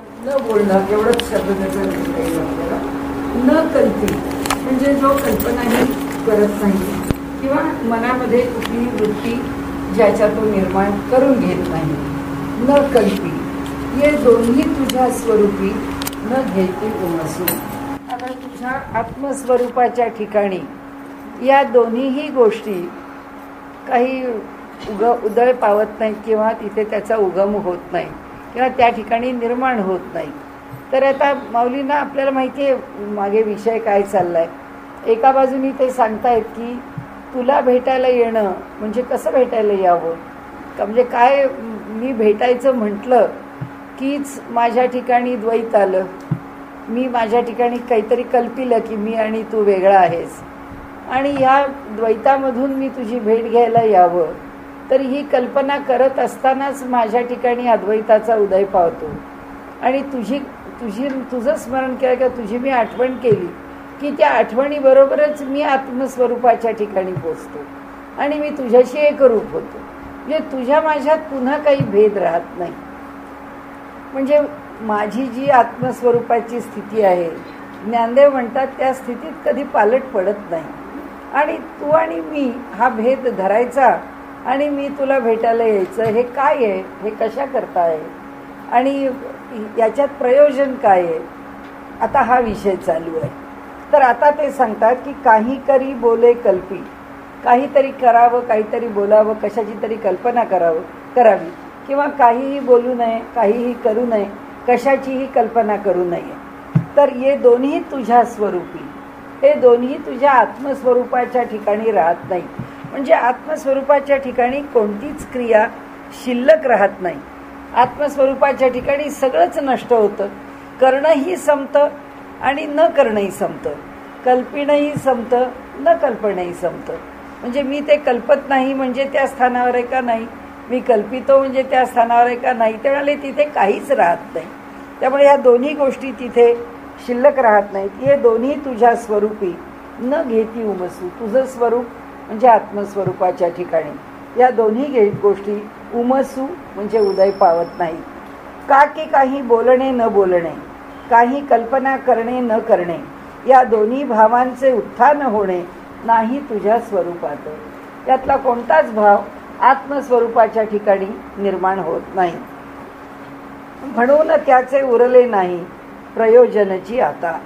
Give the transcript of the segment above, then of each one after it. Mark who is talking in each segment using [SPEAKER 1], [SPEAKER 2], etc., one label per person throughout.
[SPEAKER 1] न बोलणं एवढंच शब्द आपल्याला. न कल्पी म्हणजे जो कल्पनाही करत नाही किंवा मनामध्ये कुठलीही वृत्ती ज्याच्यातून निर्माण करून घेत नाही. न कल्पी हे दोन्ही तुझ्या स्वरूपी न घेती उमसू. आता तुझ्या आत्मस्वरूपाच्या ठिकाणी या दोन्हीही गोष्टी काही उदय पावत नाही किंवा तिथे त्याचा उगम होत नाही किंवा त्या ठिकाणी निर्माण होत नाही. तर आता माऊलींना आपल्याला माहिती आहे मागे विषय काय चालला आहे. एका बाजूनी ते सांगतायत की तुला भेटायला येणं म्हणजे कसं भेटायला यावं का, म्हणजे काय मी भेटायचं म्हटलं कीच माझ्या ठिकाणी द्वैत आलं. मी माझ्या ठिकाणी काहीतरी कल्पिलं की मी आणि तू वेगळा आहेस आणि ह्या द्वैतामधून मी तुझी भेट घ्यायला यावं. तर ही कल्पना करत असतानाच माझ्या ठिकाणी अद्वैताचा उदय पावतो आणि तुझं स्मरण केलं किंवा तुझी मी आठवण केली की त्या आठवणीबरोबरच मी आत्मस्वरूपाच्या ठिकाणी पोचतो आणि मी तुझ्याशी एकरूप होतो. म्हणजे तुझ्या माझ्यात पुन्हा काही भेद राहत नाही. म्हणजे माझी जी आत्मस्वरूपाची स्थिती आहे ज्ञानदेव म्हणतात त्या स्थितीत कधी पालट पडत नाही. आणि तू आणि मी हा भेद धरायचा आणि मी तुला भेटायला यायचं हे काय आहे, हे कशा करता आहे आणि याच्यात प्रयोजन काय आहे, आता हा विषय चालू आहे. तर आता ते सांगतात की काही करी बोले कल्पी, काहीतरी करावं काहीतरी बोलावं कशाची तरी कल्पना करावी किंवा काहीही बोलू नये काहीही करू नये कशाचीही कल्पना करू नये. तर हे दोन्ही तुझ्या स्वरूपी, हे दोन्ही तुझ्या आत्मस्वरूपाच्या ठिकाणी राहत नाही. म्हणजे आत्मस्वरूपाच्या ठिकाणी कोणतीच क्रिया शिल्लक राहत नाही. आत्मस्वरूपाच्या ठिकाणी सगळंच नष्ट होतं. करणंही संपतं आणि न करणंही संपतं. कल्पणंही संपतं न कल्पणंही संपतं. म्हणजे मी ते कल्पत नाही म्हणजे त्या स्थानावर आहे का नाही, मी कल्पितो म्हणजे त्या स्थानावर आहे का नाही, त्यामुळे तिथे काहीच राहत नाही. त्यामुळे ह्या दोन्ही गोष्टी तिथे शिल्लक राहत नाहीत. हे दोन्ही तुझ्या स्वरूपी न घेती उमसू. तुझं स्वरूप म्हणजे आत्मस्वरूपाच्या ठिकाणी या दोन्ही गोष्टी उमसू म्हणजे उदय पावत नाही. का की काही बोलणे न बोलणे, काही कल्पना करणे न करणे या दोन्ही भावांचे उत्थान होणे नाही तुझ्या स्वरूपात. यातला कोणताच भाव आत्मस्वरूपाच्या ठिकाणी निर्माण होत नाही. म्हणून त्याचे उरले नाही प्रयोजनची आता.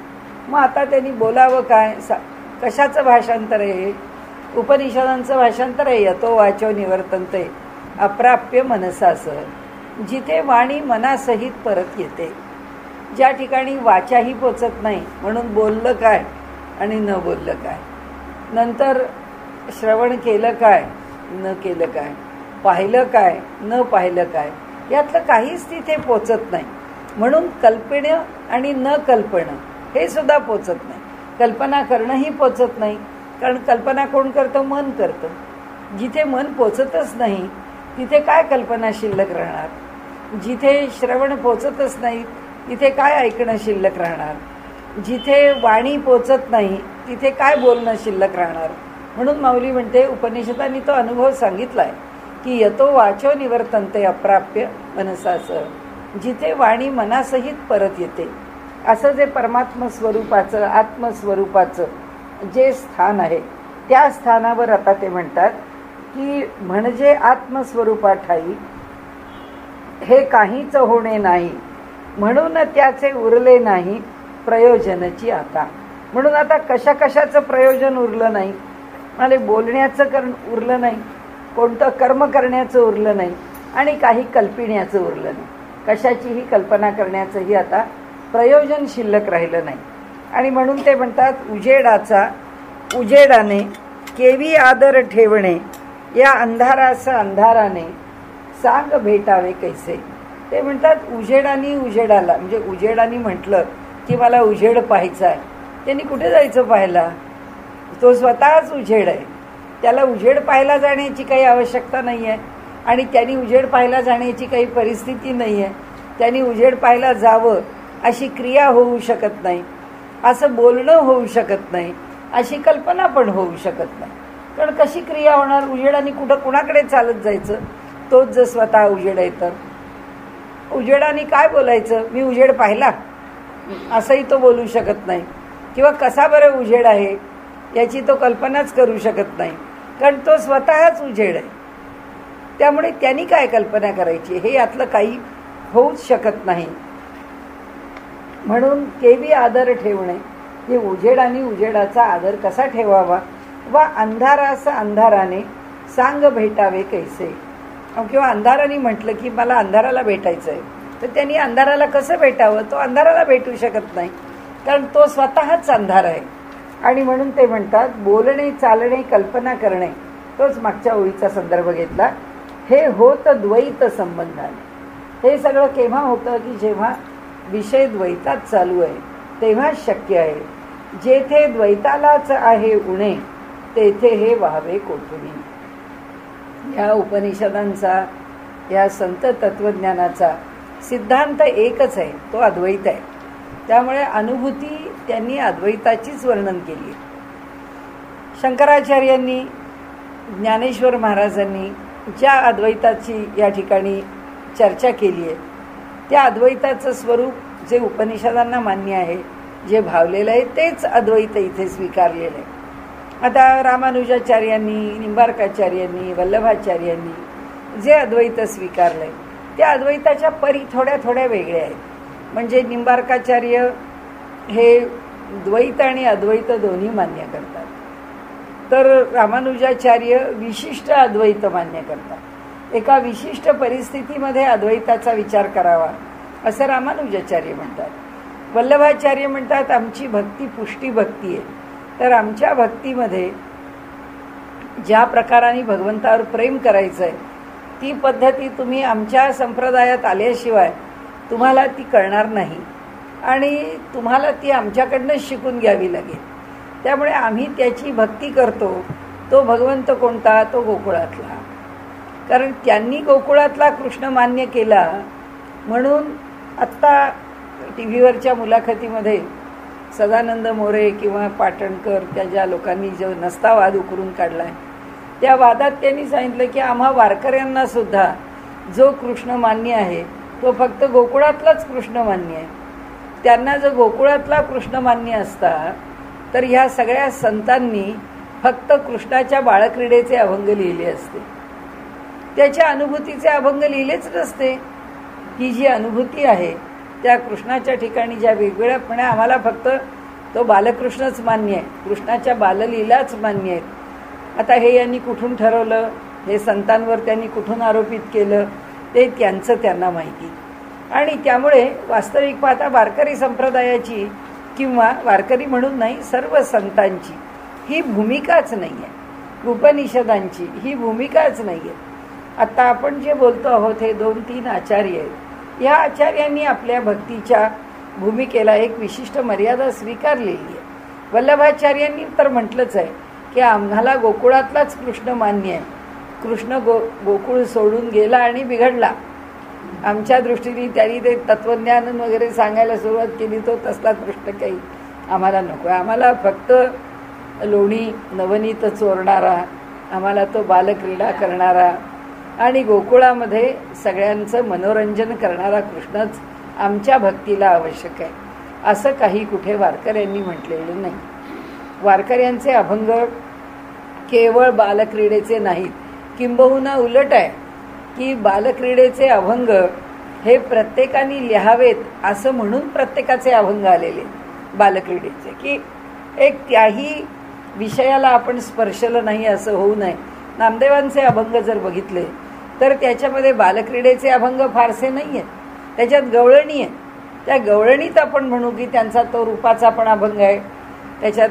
[SPEAKER 1] मग आता त्यांनी बोलावं काय, कशाचं भाषांतर आहे, उपनिषदांचं भाषांतर आहे. यतो वाचो निवर्तन्ते अप्राप्य मनसास. जिथे वाणी मनासहित परत येते, ज्या ठिकाणी वाचाही पोचत नाही म्हणून बोललं काय आणि न बोललं काय, नंतर श्रवण केलं काय न केलं काय, पाहिलं काय न पाहिलं काय, यातलं काहीच तिथे पोचत नाही. म्हणून कल्पणं आणि न कल्पणं हे सुद्धा पोचत नाही. कल्पना करणंही पोचत नाही, कारण कल्पना कोण करतं, मन करतं. जिथे मन पोचतच नाही तिथे काय कल्पना शिल्लक राहणार. जिथे श्रवण पोचतच नाही तिथे काय ऐकणं शिल्लक राहणार. जिथे वाणी पोचत नाही तिथे काय बोलणं शिल्लक राहणार. म्हणून माऊली म्हणते उपनिषदांनी तो अनुभव सांगितलाय की यतो वाचो निवर्तन्ते अप्राप्य मनसास. जिथे वाणी मनासहित परत येते असं जे परमात्म स्वरूपाचं आत्मस्वरूपाचं जे स्थान आहे त्या स्थानावर आता ते म्हणतात की म्हणजे आत्मस्वरूपा ठाई हे काहीच होणे नाही म्हणून त्याचे उरले नाही प्रयोजनाची आता. म्हणून आता कशाचं प्रयोजन उरलं नाही. म्हणजे बोलण्याचं उरलं नाही, कोणतं कर्म करण्याचं उरलं नाही आणि काही कल्पण्याचं उरलं नाही. कशाचीही कल्पना करण्याचंही आता प्रयोजन शिल्लक राहिलं नाही. आणि म्हणून ते म्हणतात उजेडाने केवी आदर ठेवणे या अंधाराने सांग भेटावे कैसे. ते म्हणतात उजेडाला म्हणजे उजेडानी म्हटलं की मला उजेड पाहायचा आहे. त्यांनी कुठे जायचं पाहायला, तो स्वतःच उजेड आहे. त्याला उजेड पाहायला जाण्याची काही आवश्यकता नाही आहे आणि त्यांनी उजेड पाहायला जाण्याची काही परिस्थिती नाही आहे. त्यांनी उजेड पाहायला जावं अशी क्रिया होऊ शकत नाही, असं बोलणं होऊ शकत नाही, अशी कल्पना पण होऊ शकत नाही. कारण कशी क्रिया होणार, उजेडाने कुठं कुणाकडे चालत जायचं, तोच जर स्वतः उजेड आहे तर. उजेडाने काय बोलायचं, मी उजेड पाहिला असंही तो बोलू शकत नाही, किंवा कसा बरं उजेड आहे याची तो कल्पनाच करू शकत नाही, कारण तो स्वतःच उजेड आहे. त्यामुळे त्यांनी काय कल्पना करायची, हे यातलं काही होऊच शकत नाही. म्हणून केवी आदर ठेवणे, की उजेड आणि उजेडाचा आदर कसा ठेवावा, वा अंधारास अंधाराने सांग भेटावे कैसे. किंवा अंधाराने म्हटलं की मला अंधाराला भेटायचं आहे, तर त्यांनी अंधाराला कसं भेटावं, तो अंधाराला भेटू शकत नाही, कारण तो स्वतःच अंधार आहे. आणि म्हणून ते म्हणतात बोलणे चालणे कल्पना करणे, तोच मागच्या ओळीचा संदर्भ घेतला. हे होत द्वैत संबंधाने. हे सगळं केव्हा होतं, की जेव्हा विषय द्वैतात चालू आहे तेव्हाच शक्य आहे. जेथे द्वैतालाच आहे उणे, तेथे हे व्हावे कोठुनी. या उपनिषदांचा, या संत तत्वज्ञानाचा सिद्धांत एकच आहे, तो अद्वैत आहे. त्यामुळे अनुभूती त्यांनी अद्वैताचीच वर्णन केली. शंकराचार्यांनी, ज्ञानेश्वर महाराजांनी ज्या अद्वैताची या ठिकाणी चर्चा केली आहे, त्या अद्वैताचं स्वरूप जे उपनिषदांना मान्य आहे, जे भावलेलं आहे, तेच अद्वैत इथे स्वीकारलेलं आहे. आता रामानुजाचार्यांनी, निंबार्काचार्यांनी, वल्लभाचार्यांनी जे अद्वैत स्वीकारलं आहे, त्या अद्वैताच्या परी थोड्या थोड्या वेगळ्या आहेत. म्हणजे निंबार्काचार्य हे द्वैत आणि अद्वैत दोन्ही मान्य करतात, तर रामानुजाचार्य विशिष्ट अद्वैत मान्य करतात. एका विशिष्ट परिस्थितीमध्ये अद्वैताचा विचार करावा असं रामानुजाचार्य म्हणतात. वल्लभाचार्य म्हणतात आमची भक्ती पुष्टी भक्ती आहे, तर आमच्या भक्तीमध्ये ज्या प्रकाराने भगवंतावर प्रेम करायचं आहे ती पद्धती तुम्ही आमच्या संप्रदायात आल्याशिवाय तुम्हाला ती कळणार नाही, आणि तुम्हाला ती आमच्याकडनंच शिकून घ्यावी लागेल. त्यामुळे आम्ही त्याची भक्ती करतो. तो भगवंत कोणता, तो गोकुळातला, कारण त्यांनी गोकुळातला कृष्ण मान्य केला. म्हणून आत्ता टी व्हीवरच्या मुलाखतीमध्ये सदानंद मोरे किंवा पाटणकर, त्या ज्या लोकांनी जो नसता वाद उकरून काढला आहे, त्या वादात त्यांनी सांगितलं की आम्हा वारकऱ्यांना सुद्धा जो कृष्ण मान्य आहे तो फक्त गोकुळातलाच कृष्ण मान्य आहे. त्यांना जर गोकुळातला कृष्ण मान्य असता तर ह्या सगळ्या संतांनी फक्त कृष्णाच्या बाळक्रीडेचे अभंग लिहिले असते, त्याच्या अनुभूतीचे अभंग लिहिलेच नसते. ही जी अनुभूती आहे त्या कृष्णाच्या ठिकाणी ज्या वेगवेगळ्यापणे आम्हाला फक्त तो बालकृष्णच मान्य आहे, कृष्णाच्या बाललीलाच मान्य आहेत. आता हे यांनी कुठून ठरवलं, हे संतांवर त्यांनी कुठून आरोपित केलं, ते त्यांचं त्यांना माहिती. आणि त्यामुळे वास्तविक पाहता वारकरी संप्रदायाची किंवा वारकरी म्हणून नाही, सर्व संतांची ही भूमिकाच नाही आहे, उपनिषदांची ही भूमिकाच नाही आहे. आता आपण जे बोलतो आहोत हे 2-3 आचार्य आहेत. या आचार्यांनी आपल्या भक्तीच्या भूमिकेला एक विशिष्ट मर्यादा स्वीकारलेली आहे. वल्लभाचार्यांनी तर म्हटलंच आहे की आम्हाला गोकुळातलाच कृष्ण मान्य आहे. कृष्ण गोकुळ सोडून गेला आणि बिघडला. आमच्या दृष्टीने त्यांनी ते तत्वज्ञान वगैरे सांगायला सुरुवात केली, तो तसला कृष्ण काही आम्हाला नको आहे. आम्हाला फक्त लोणी नवनीत चोरणारा, आम्हाला तो बालक्रीडा करणारा आणि गोकुळामध्ये सगळ्यांचं मनोरंजन करणारा कृष्णच आमच्या भक्तीला आवश्यक आहे, असं काही कुठे वारकऱ्यांनी म्हटलेलं नाही. वारकऱ्यांचे अभंग केवळ बालक्रीडेचे नाहीत, किंबहुना उलट आहे की बालक्रीडेचे अभंग हे प्रत्येकाने लिहावेत असं म्हणून प्रत्येकाचे अभंग आलेले बालक्रीडेचे, की एक त्याही विषयाला आपण स्पर्शलं नाही असं होऊ नये. नामदेवांचे अभंग जर बघितले तर त्याच्यामध्ये बालक्रीडेचे अभंग फारसे नाही आहेत, त्याच्यात गवळणी आहे. त्या गवळणीत आपण म्हणू की त्यांचा तो रूपाचा पण अभंग आहे, त्याच्यात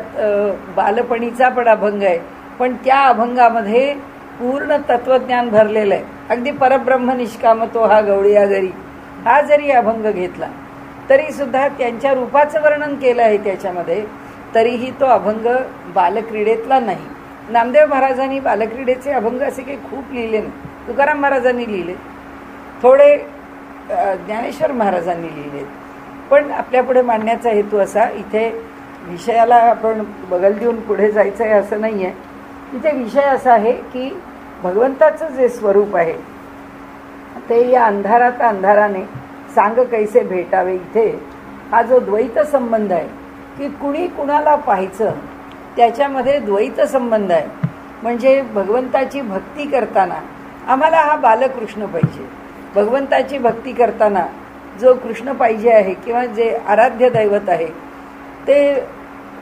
[SPEAKER 1] बालपणीचा पण अभंग आहे, पण त्या अभंगामध्ये पूर्ण तत्वज्ञान भरलेलं आहे. अगदी परब्रह्म निष्काम तो हा गवळिया घरी, हा जरी अभंग घेतला तरी सुद्धा त्यांच्या रूपाचं वर्णन केलं आहे त्याच्यामध्ये, तरीही तो अभंग बालक्रीडेतला नाही. नामदेव महाराजांनी बालक्रीडेचे अभंग असे काही खूप लिहिले नाही. तुकाराम महाराजांनी लिहिले थोडे, ज्ञानेश्वर महाराजांनी लिहिले. पण आपल्यापुढे मांडण्याचा हेतू असा, इथे विषयाला आपण बगल देऊन पुढे जायचं आहे असं नाही आहे. इथे विषय असा आहे की भगवंताचं जे स्वरूप आहे ते या अंधारात अंधाराने सांग कैसे भेटावे, इथे हा जो द्वैत संबंध आहे की कुणी कुणाला पाहायचं, त्याच्यामध्ये द्वैत संबंध आहे. म्हणजे भगवंताची भक्ती करताना आम्हाला हा बालकृष्ण पाहिजे. भगवंताची भक्ती करताना जो कृष्ण पाहिजे आहे किंवा जे आराध्य दैवत आहे ते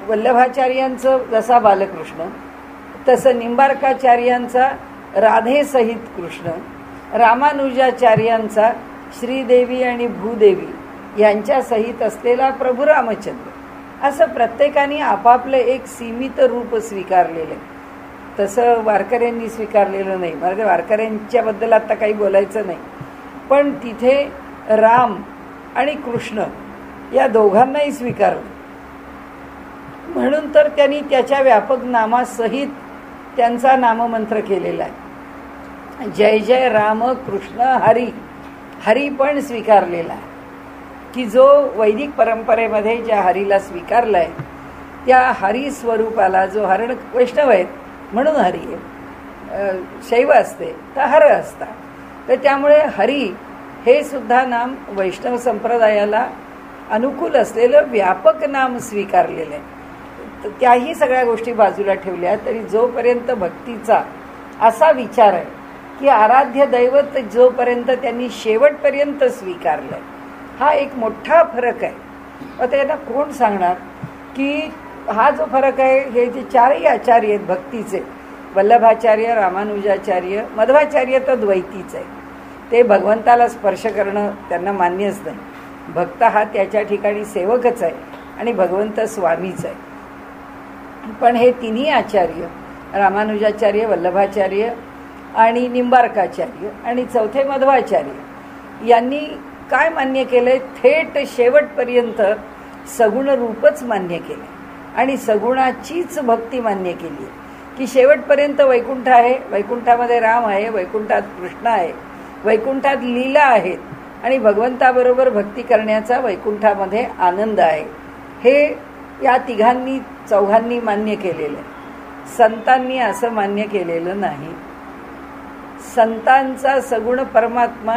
[SPEAKER 1] वल्लभाचार्यांचं जसा बालकृष्ण, तसं निंबार्काचार्यांचा राधेसहित कृष्ण, रामानुजाचार्यांचा श्रीदेवी आणि भूदेवी यांच्या सहित असलेला प्रभू रामचंद्र, असं प्रत्येकाने आपापलं एक सीमित रूप स्वीकारलेलं आहे. तसं वारकऱ्यांनी स्वीकारलेलं नाही. मला वारकऱ्यांच्याबद्दल आता काही बोलायचं नाही, पण तिथे राम आणि कृष्ण या दोघांनाही स्वीकारलं. म्हणून तर त्यांनी त्याच्या व्यापक नामासहित त्यांचा नाममंत्र केलेला आहे. जय जय राम कृष्ण हरी. हरी पण स्वीकारलेला आहे की जो वैदिक परंपरेमध्ये ज्या हरीला स्वीकारला आहे त्या हरी स्वरूपाला, जो हरण वैष्णव आहेत म्हणून हरी आहे, शैव असते तर हर असतात, तर त्यामुळे हरी हे सुद्धा नाम वैष्णव संप्रदायाला अनुकूल असलेलं व्यापक नाम स्वीकारलेलं आहे. त्याही सगळ्या गोष्टी बाजूला ठेवल्या तरी जोपर्यंत भक्तीचा असा विचार आहे की आराध्य दैवत जोपर्यंत त्यांनी शेवटपर्यंत स्वीकारलंय, हा एक मोठा फरक आहे. मग त्यांना कोण सांगणार की हा जो फरक आहे, हे जे चारही आचार्य आहेत भक्तीचे, वल्लभाचार्य, रामानुजाचार्य, मध्वाचार्य तर द्वैतीच आहे. ते भगवंताला स्पर्श करणं त्यांना मान्यच नाही. भक्त हा त्याच्या ठिकाणी सेवकच आहे आणि भगवंत स्वामीच आहे. पण हे तिन्ही आचार्य, रामानुजाचार्य, वल्लभाचार्य आणि निंबार्काचार्य आणि चौथे मध्वाचार्य, यांनी काय मान्य केलंय, थेट शेवटपर्यंत सगुण रूपच मान्य केले आणि सगुणाचीच भक्ती मान्य केली की शेवटपर्यंत वैकुंठ आहे, वैकुंठामध्ये राम आहे, वैकुंठात कृष्ण आहे, वैकुंठात लीला आहेत आणि भगवंताबरोबर भक्ती करण्याचा वैकुंठामध्ये आनंद आहे. हे या तिघांनी चौघांनी मान्य केलेलं आहे. संतांनी असं मान्य केलेलं नाही. संतांचा सगुण परमात्मा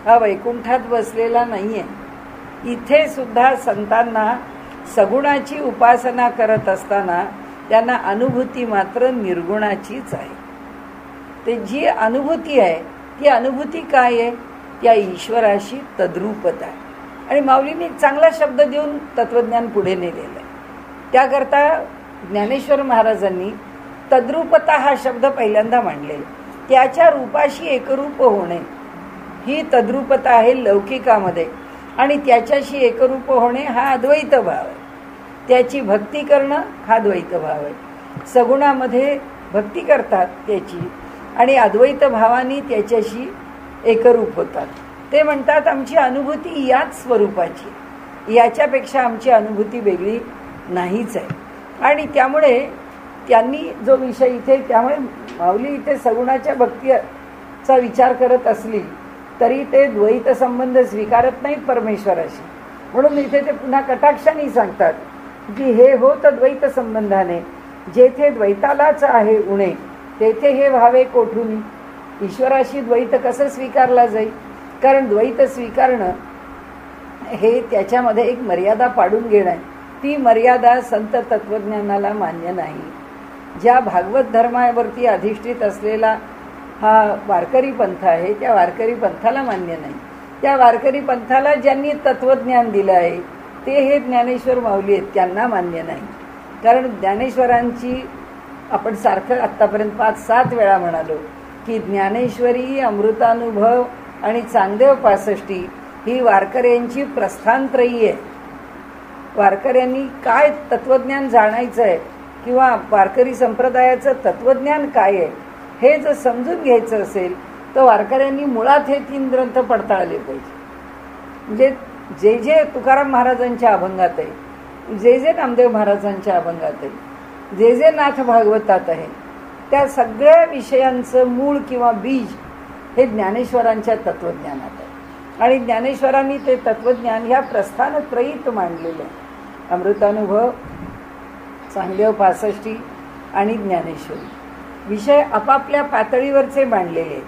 [SPEAKER 1] हा वैकुंठात बसलेला नाही आहे. इथे सुद्धा संतांना सगुणाची उपासना करत असताना त्यांना अनुभूती मात्र निर्गुणाचीच आहे. ते जी अनुभूती आहे ती अनुभूती काय आहे, त्या ईश्वराशी तद्रूपता आहे. आणि माऊलींनी एक चांगला शब्द देऊन तत्वज्ञान पुढे नेलेलं आहे. त्याकरता ज्ञानेश्वर महाराजांनी तद्रूपता हा शब्द पहिल्यांदा मांडलेला. त्याच्या रूपाशी एकरूप होणे ही तद्रूपता आहे लौकिकामध्ये, आणि त्याच्याशी एकरूप होणे हा अद्वैत भाव आहे. त्याची भक्ती करणं हा द्वैत भाव आहे. सगुणामध्ये भक्ती करतात त्याची आणि अद्वैत भावाने त्याच्याशी एकरूप होतात. ते म्हणतात आमची अनुभूती याच स्वरूपाची, याच्यापेक्षा आमची अनुभूती वेगळी नाहीच आहे. आणि त्यामुळे त्यांनी जो विषय इथे, त्यामुळे माऊली इथे सगुणाच्या भक्तीचा विचार करत असली तरी ते द्वैत संबंध स्वीकारत नाहीत परमेश्वराशी. म्हणून इथे ते पुन्हा कटाक्षाने सांगतात की हे होत द्वैत संबंधाने, जेथे द्वैतालाच आहे उणे तेथे हे व्हावे कोठून. ईश्वराशी द्वैत कसं स्वीकारला जाईल, कारण द्वैत स्वीकारणं हे त्याच्यामध्ये एक मर्यादा पाडून घेणं आहे. ती मर्यादा संत तत्वज्ञानाला मान्य नाही. ज्या भागवत धर्मावरती अधिष्ठित असलेला हा वारकरी पंथ आहे त्या वारकरी पंथाला मान्य नाही. त्या वारकरी पंथाला ज्यांनी तत्वज्ञान दिलं आहे ते हे ज्ञानेश्वर माऊली आहेत, त्यांना मान्य नाही. कारण ज्ञानेश्वरांची आपण सारखं आत्तापर्यंत 5-7 वेळा म्हणालो की ज्ञानेश्वरी, अमृतानुभव आणि चांगदेव 65 ही वारकऱ्यांची प्रस्थानत्रयी आहे. वारकऱ्यांनी काय तत्वज्ञान जाणायचं आहे किंवा वारकरी संप्रदायाचं तत्वज्ञान काय आहे हे जर समजून घ्यायचं असेल तर वारकऱ्यांनी मुळात हे 3 ग्रंथ पडताळले पाहिजे. म्हणजे जे जे तुकाराम महाराजांच्या अभंगात आहे, जे जे नामदेव महाराजांच्या अभंगात आहे, जे जे नाथ भागवतात आहे, त्या सगळ्या विषयांचं मूळ किंवा बीज हे ज्ञानेश्वरांच्या तत्वज्ञानात आहे. आणि ज्ञानेश्वरांनी ते तत्वज्ञान ह्या प्रस्थानत्रयीत मांडलेलं आहे. अमृतानुभव, चांगदेव 65 आणि ज्ञानेश्वरी विषय आपापल्या पातळीवरचे मांडलेले आहेत,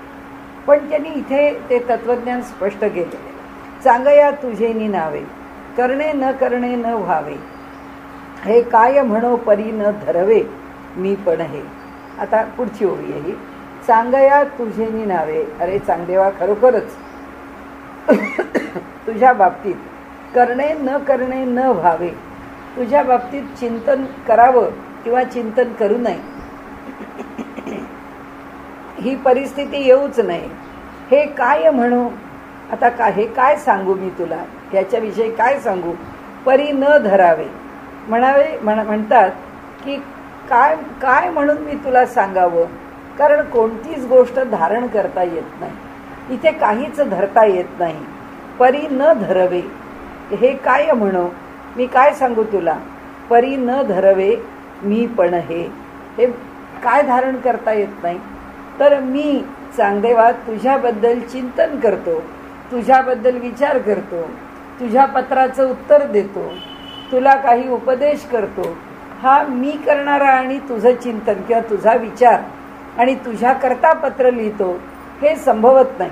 [SPEAKER 1] पण त्यांनी इथे ते तत्वज्ञान स्पष्ट केलेले. चांगया तुझेनी नावे, करणे न करणे न व्हावे, हे काय म्हणो परी न धरवे, मी पण हे. आता पुढची ओळी आहे ही. चांगया तुझेनी नावे. अरे चांगदेवा, खरोखरच तुझ्या बाबतीत करणे न करणे न व्हावे, तुझ्या बाबतीत चिंतन करावं किंवा चिंतन करू नये, ही परिस्थिती येऊच नये. हे काय म्हणू, आता हे काय सांगू मी तुला, त्याच्याविषयी काय सांगू. परी न धरावे म्हणावे, म्हणतात की काय काय म्हणून मी तुला सांगावं, कारण कोणतीच गोष्ट धारण करता येत नाही, इथे काहीच धरता येत नाही. परी न धरवे, हे काय म्हणू, मी काय सांगू तुला. परी न धरवे, मी पण हे. हे काय धारण करता येत नाही. तर मी चांगदेवा तुझ्याबद्दल चिंतन करतो, तुझ्याबद्दल विचार करतो, तुझ्या पत्राचं उत्तर देतो, तुला काही उपदेश करतो. हा मी करणारा आणि तुझं चिंतन किंवा तुझा विचार आणि तुझ्याकरता पत्र लिहितो, हे संभवत नाही.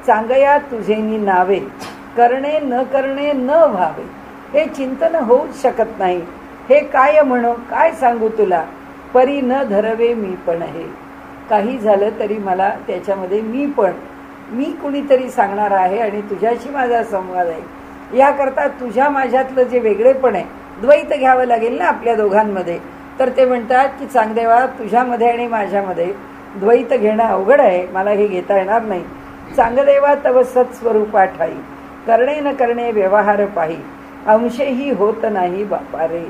[SPEAKER 1] चांगया तुझेनी नावे, करणे न करणे न व्हावे, हे चिंतन होऊच शकत नाही. हे काय म्हणू, काय सांगू तुला. परी न धरवे, मी पण हे. काही झालं तरी मला त्याच्यामध्ये मी कुणीतरी सांगणार आहे आणि तुझ्याशी माझा संवाद आहे. याकरता तुझ्या माझ्यातलं जे वेगळेपण आहे, द्वैत घ्यावं लागेल ना आपल्या दोघांमध्ये. तर ते म्हणतात की चांगदेवा, तुझ्यामध्ये आणि माझ्यामध्ये द्वैत घेणं अवघड आहे, मला हे घेता येणार नाही. चांगदेवा तव सत्स्वरूपा ठाई, करणे न करणे व्यवहार पाही, अंशही होत नाही बापा रे.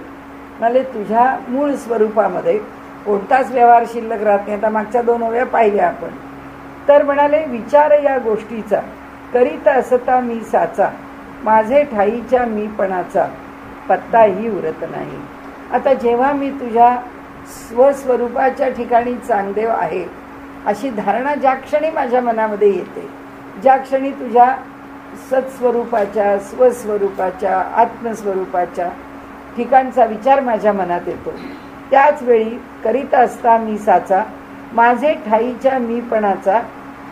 [SPEAKER 1] म्हणजे तुझ्या मूळ स्वरूपामध्ये कोणताच व्यवहार शिल्लक राहत नाही. आता मागच्या 2 ओव्या पाहिल्या आपण. तर म्हणाले, विचार या गोष्टीचा करीत असता मी साचा, माझे ठाईच्या मीपणाचा पत्ताही उरत नाही. आता जेव्हा मी तुझ्या स्वस्वरूपाच्या ठिकाणी चांगदेव आहे अशी धारणा ज्या क्षणी माझ्या मनामध्ये येते, ज्या क्षणी तुझ्या सत्स्वरूपाच्या, स्वस्वरूपाच्या, आत्मस्वरूपाच्या ठिकाणचा विचार माझ्या मनात येतो, त्याच वेळी करीत असता मी साचा, माझे ठाईच्या मीपणाचा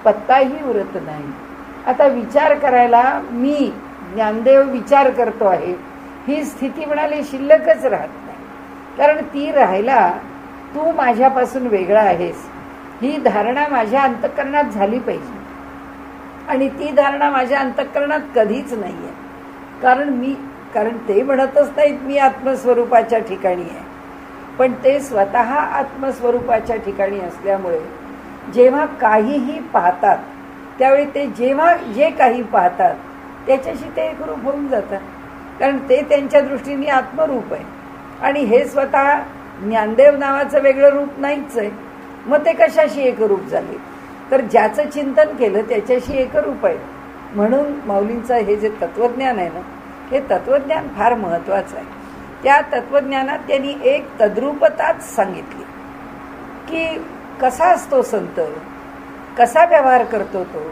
[SPEAKER 1] पत्ताही उरत नाही. आता विचार करायला मी ज्ञानदेव विचार करतो आहे, ही स्थिती म्हणाली शिल्लकच राहत नाही. कारण ती राहायला तू माझ्यापासून वेगळा आहेस, ही धारणा माझ्या अंतःकरणात झाली पाहिजे. आणि ती धारणा माझ्या अंतःकरणात कधीच नाही आहे. कारण ते म्हणतच नाहीत मी आत्मस्वरूपाच्या ठिकाणी आहे, पण ते स्वतः आत्मस्वरूपाच्या ठिकाणी असल्यामुळे जेव्हा काहीही पाहतात त्यावेळी ते जेव्हा जे काही पाहतात त्याच्याशी ते एकरूप होऊन जातात. कारण ते त्यांच्या दृष्टीने आत्मरूप आहे आणि हे स्वतः ज्ञानदेव नावाचं वेगळं रूप नाहीच आहे. मग ते कशाशी एकरूप झाले, तर ज्याचं चिंतन केलं त्याच्याशी एकरूप आहे. म्हणून माऊलींचं हे जे तत्वज्ञान आहे ना, हे तत्वज्ञान फार महत्त्वाचं आहे. त्या तत्वज्ञानात त्यांनी एक तद्रूपताच सांगितली की कसा असतो संत, कसा व्यवहार करतो तो.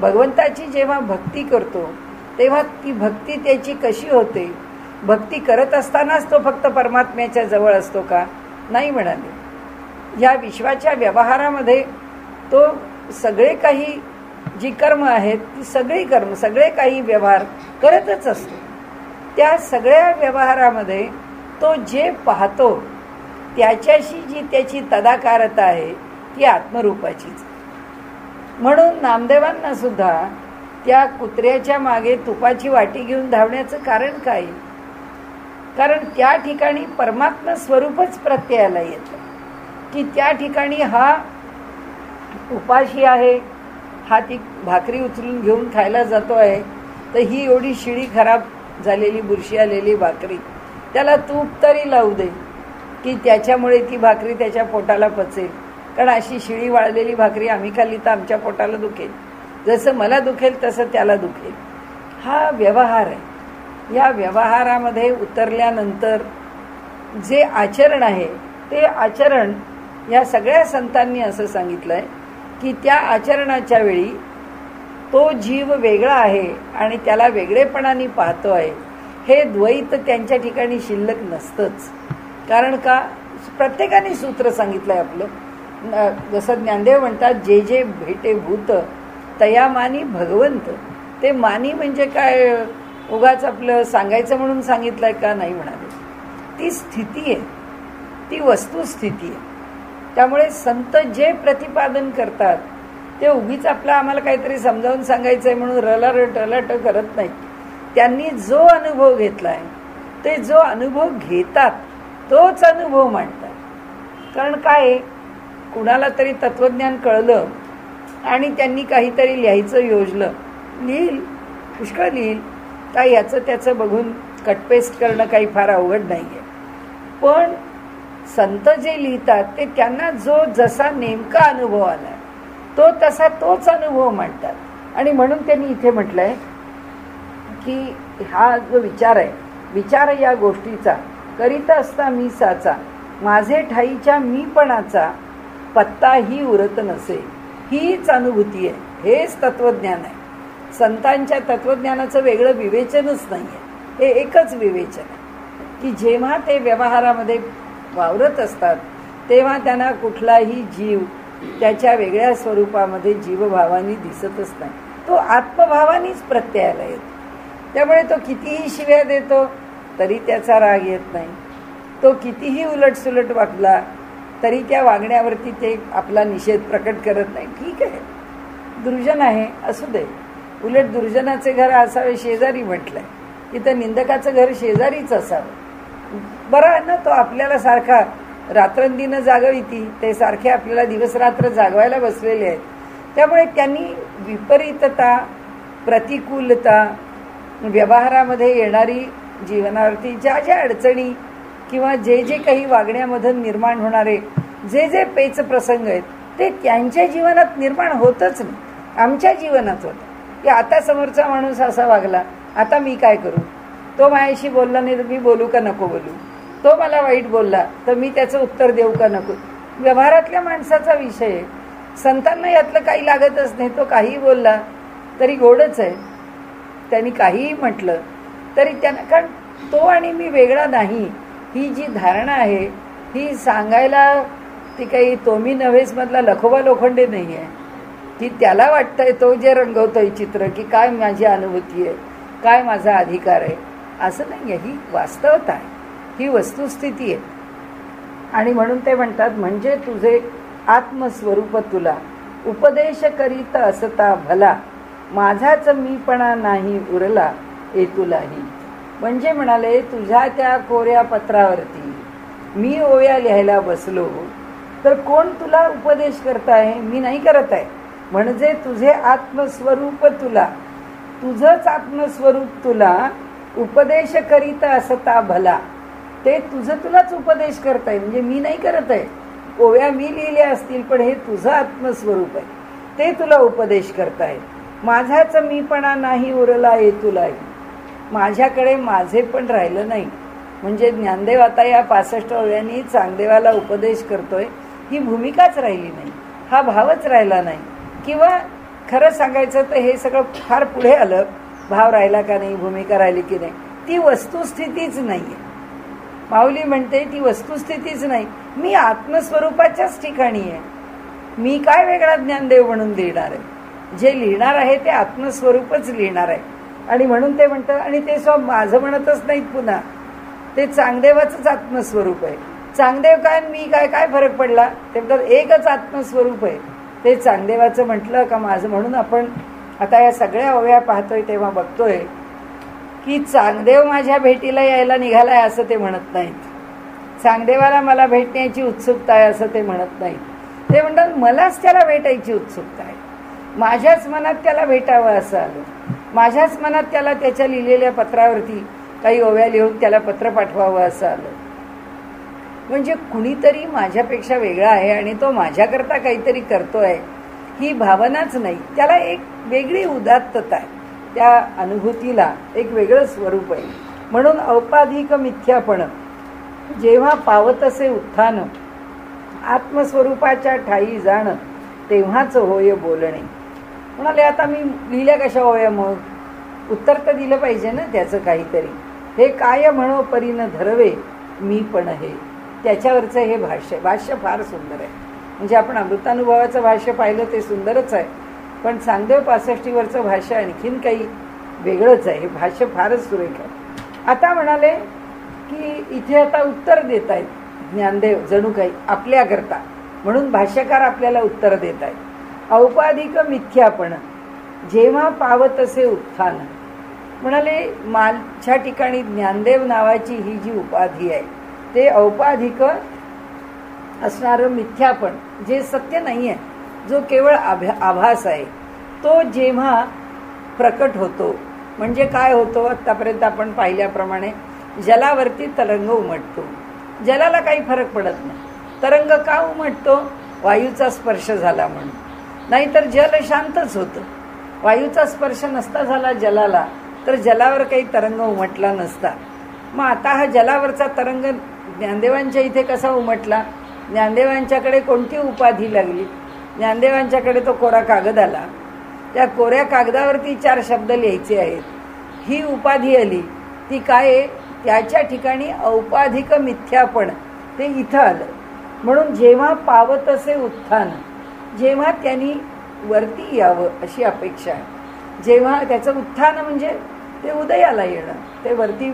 [SPEAKER 1] भगवंताची जेव्हा भक्ती करतो तेव्हा ती भक्ती त्याची कशी होते. भक्ती करत असतानाच तो फक्त परमात्म्याच्या जवळ असतो का, नाही म्हणाले. या विश्वाच्या व्यवहारामध्ये तो सगळे काही जी कर्म आहेत ती सगळी कर्म, सगळे काही व्यवहार करतच असतो. त्या सगळ्या व्यवहारामध्ये तो जे पाहतो त्याच्याशी जी त्याची तदाकारता आहे ती आत्मरूपाचीच. म्हणून नामदेवांना सुद्धा त्या कुत्र्याच्या मागे तुपाची वाटी घेऊन धावण्याचं कारण काय, कारण त्या ठिकाणी परमात्मा स्वरूपच प्रत्ययाला येतं की त्या ठिकाणी हा उपाशी आहे, हा ती भाकरी उचलून घेऊन खायला जातो आहे, तर ही एवढी शिळी खराब झालेली बुरशी आलेली भाकरी त्याला तूप तरी लावू दे की त्याच्यामुळे ती भाकरी त्याच्या पोटाला पचेल. कारण अशी शिळी वाळलेली भाकरी आम्ही खाल्ली तर आमच्या पोटाला दुखेल, जसं मला दुखेल तसं त्याला दुखेल. हा व्यवहार आहे. या व्यवहारामध्ये उतरल्यानंतर जे आचरण आहे ते आचरण या सगळ्या संतांनी असं सांगितलंय की त्या आचरणाच्या वेळी तो जीव वेगळा आहे आणि त्याला वेगळेपणाने पाहतो आहे, हे द्वैत त्यांच्या ठिकाणी शिल्लक नसतंच. कारण का, प्रत्येकाने सूत्र सांगितलंय आपलं. जसं ज्ञानदेव म्हणतात, जे जे भेटे भूत तयामानी भगवंत. ते मानी म्हणजे काय, उगाच आपलं सांगायचं म्हणून सांगितलंय का, नाही म्हणाले. ती स्थिती आहे, ती वस्तुस्थिती आहे. त्यामुळे संत जे प्रतिपादन करतात ते उगीच आपलं आम्हाला काहीतरी समजावून सांगायचं आहे म्हणून रलाट करत नाही. त्यांनी जो अनुभव घेतलाय, ते जो अनुभव घेतात तोच अनुभव मांडतात. कारण काय, कुणाला तरी तत्वज्ञान कळलं आणि त्यांनी काहीतरी लिहायचं योजलं, लिहिल, पुष्कळ लिहिल, काय याचं त्याचं बघून कटपेस्ट करणं काही फार अवघड नाही आहे. पण संत जे लिहितात ते त्यांना जो जसा नेमका अनुभव आला तो तसा तोच अनुभव मांडतात. आणि म्हणून त्यांनी इथे म्हटलंय की हा जो विचार आहे, विचार या गोष्टीचा करीत असता मी साचा, माझे ठाईच्या मीपणाचा पत्ताही उरत नसे. हीच अनुभूती आहे, हेच तत्वज्ञान आहे. संतांच्या तत्वज्ञानाचं वेगळं विवेचनच नाही आहे, हे एकच विवेचन आहे की जेव्हा ते व्यवहारामध्ये वावरत असतात तेव्हा त्यांना कुठलाही जीव त्याच्या वेगळ्या स्वरूपामध्ये जीवभावानी दिसतच नाही, तो आत्मभावानीच प्रत्ययाला येतो. त्यामुळे तो कितीही शिव्या देतो तरी त्याचा राग येत नाही, तो कितीही उलटसुलट वागला तरी त्या वागण्यावरती ते आपला निषेध प्रकट करत नाही. ठीक आहे, दुर्जन आहे, असू दे. उलट दुर्जनाचे घर असावे शेजारी म्हटलंय, इथं निंदकाचं घर शेजारीच असावं. बरं आहे ना, तो आपल्याला सारखा रात्रंदिनं जागविती, ते सारखे आपल्याला दिवस रात्र जागवायला बसलेले आहेत. त्यामुळे त्यांनी विपरीतता, प्रतिकूलता, व्यवहारामध्ये येणारी जीवनावरती ज्या ज्या अडचणी किंवा जे जे काही वागण्यामधून निर्माण होणारे जे जे पेच प्रसंग आहेत ते त्यांच्या जीवनात निर्माण होतच नाही, आमच्या जीवनात होतं. की आता समोरचा माणूस असा वागला, आता मी काय करू, तो माझ्याशी बोलला नाही तर मी बोलू का नको बोलू, तो मला वाईट बोलला तर मी त्याचं उत्तर देऊ का नको. व्यवहारातल्या माणसाचा विषय आहे. संतांना यातलं काही लागतच नाही, तो काहीही बोलला तरी गोडच आहे, त्यांनी काहीही म्हटलं तरी त्यांना, कारण तो आणि मी वेगळा नाही ही जी धारणा आहे ही सांगायला ती काही तोमी नव्हेच मधला लखोबा लोखंडे नाही आहे की त्याला वाटतंय तो जे रंगवतोय चित्र की काय माझी अनुभूती आहे, काय माझा अधिकार आहे, असं नाही आहे. ही वास्तवता आहे, ही वस्तुस्थिती आहे. आणि म्हणून ते म्हणतात म्हणजे तुझे आत्मस्वरूप तुला उपदेश करीत असता भला, माझाच मीपणा नाही उरला ए तुलाही. म्हणजे म्हणाले तुझ्या त्या कोऱ्या पत्रावरती मी ओव्या लिहायला बसलो तर कोण तुला उपदेश करताय, मी नाही करत आहे. म्हणजे तुझे आत्मस्वरूप तुला, तुझंच आत्मस्वरूप तुला उपदेश करीत असता भला, ते तुझं तुलाच उपदेश करताय, म्हणजे मी नाही करत आहे. ओव्या मी लिहिल्या असतील पण हे तुझं आत्मस्वरूप आहे, ते तुला उपदेश करताय. माझाच मीपणा नाही उरला ये तुलाही, माझ्याकडे माझे पण राहिलं नाही. म्हणजे ज्ञानदेव आता या 65 ओव्यांनी चांगदेवाला उपदेश करतोय ही भूमिकाच राहिली नाही, हा भावच राहिला नाही. किंवा खरं सांगायचं तर हे सगळं फार पुढे आलं, भाव राहिला का नाही, भूमिका राहिली की नाही, ती वस्तुस्थितीच नाही आहे. माऊली म्हणते ती वस्तुस्थितीच नाही, मी आत्मस्वरूपाच्याच ठिकाणी आहे. मी काय वेगळा ज्ञानदेव म्हणून लिहिणार आहे, जे लिहिणार आहे ते आत्मस्वरूपच लिहिणार आहे. आणि म्हणून ते म्हणतात, आणि ते स्व माझं म्हणतच नाहीत पुन्हा, ते चांगदेवाचंच आत्मस्वरूप आहे. चांगदेव काय मी काय, काय फरक पडला, ते म्हणतात एकच आत्मस्वरूप आहे, ते चांगदेवाचं म्हटलं का माझं. म्हणून आपण आता या सगळ्या ओव्या पाहतोय तेव्हा बघतोय की चांगदेव माझ्या भेटीला यायला निघालाय असं ते म्हणत नाहीत, चांगदेवाला मला भेटण्याची उत्सुकता आहे असं ते म्हणत नाहीत. ते म्हणतात मलाच त्याला भेटायची उत्सुकता आहे, माझ्याच मनात त्याला भेटावं असं आलं, माझ्याच मनात त्याला त्याच्या लिहिलेल्या पत्रावरती काही ओव्या लिहून त्याला पत्र पाठवावं असं आलं. म्हणजे कुणीतरी माझ्यापेक्षा वेगळा आहे आणि तो माझ्याकरता काहीतरी करतोय ही भावनाच नाही, त्याला एक वेगळी उदात्तता आहे, त्या अनुभूतीला एक वेगळं स्वरूप आहे. म्हणून औपाधिक मिथ्यापण जेव्हा पावत असे उत्थान, आत्मस्वरूपाच्या ठाई जाण तेव्हाच होय बोलणे. म्हणाले आता मी लिहिल्या कशा ओव्या, मग उत्तर तर दिलं पाहिजे ना त्याचं काहीतरी. हे काय म्हणो परीन धरवे मी पण हे, त्याच्यावरचं हे भाष्य फार सुंदर आहे. म्हणजे आपण अमृतानुभवाचं भाष्य पाहिलं ते सुंदरच आहे, पण चांगदेव 65वरचं भाष्य आणखीन काही वेगळंच आहे. हे भाष्य फारच सुरेख आहे. आता म्हणाले की इथे आता उत्तर देत आहेत ज्ञानदेव जणू काही आपल्याकरता, म्हणून भाष्यकार आपल्याला उत्तर देत आहेत. औपाधिक मिथ्यापण जेव्हा पावत असे उत्थान. म्हणाले मालच्या ठिकाणी ज्ञानदेव नावाची ही जी उपाधी आहे ते औपाधिक असणारं मिथ्यापण, जे सत्य नाही आहे, जो केवळ आभास आहे, तो जेव्हा प्रकट होतो म्हणजे काय होतो. आतापर्यंत आपण पाहिल्याप्रमाणे जलावरती तरंग उमटतो. जलाला काही फरक पडत नाही. तरंग का उमटतो? वायूचा स्पर्श झाला म्हणून. नाहीतर जल शांतच होतं. वायूचा स्पर्श नसता झाला जलाला तर जलावर काही तरंग उमटला नसता. मग आता हा जलावरचा तरंग ज्ञानदेवांच्या इथे कसा उमटला? ज्ञानदेवांच्याकडे कोणती उपाधी लागली? ज्ञानदेवांच्याकडे तो कोरा कागद आला. त्या कोऱ्या कागदावरती 4 शब्द लिहायचे आहेत. ही उपाधी आली. ती काय आहे? त्याच्या ठिकाणी औपाधिक मिथ्यापण ते इथं आलं. म्हणून जेव्हा पावत असे उत्थान, जेव्हा त्यांनी वरती यावं अशी अपेक्षा आहे. जेव्हा त्याचं उत्थान म्हणजे ते उदयाला येणं, ते वरती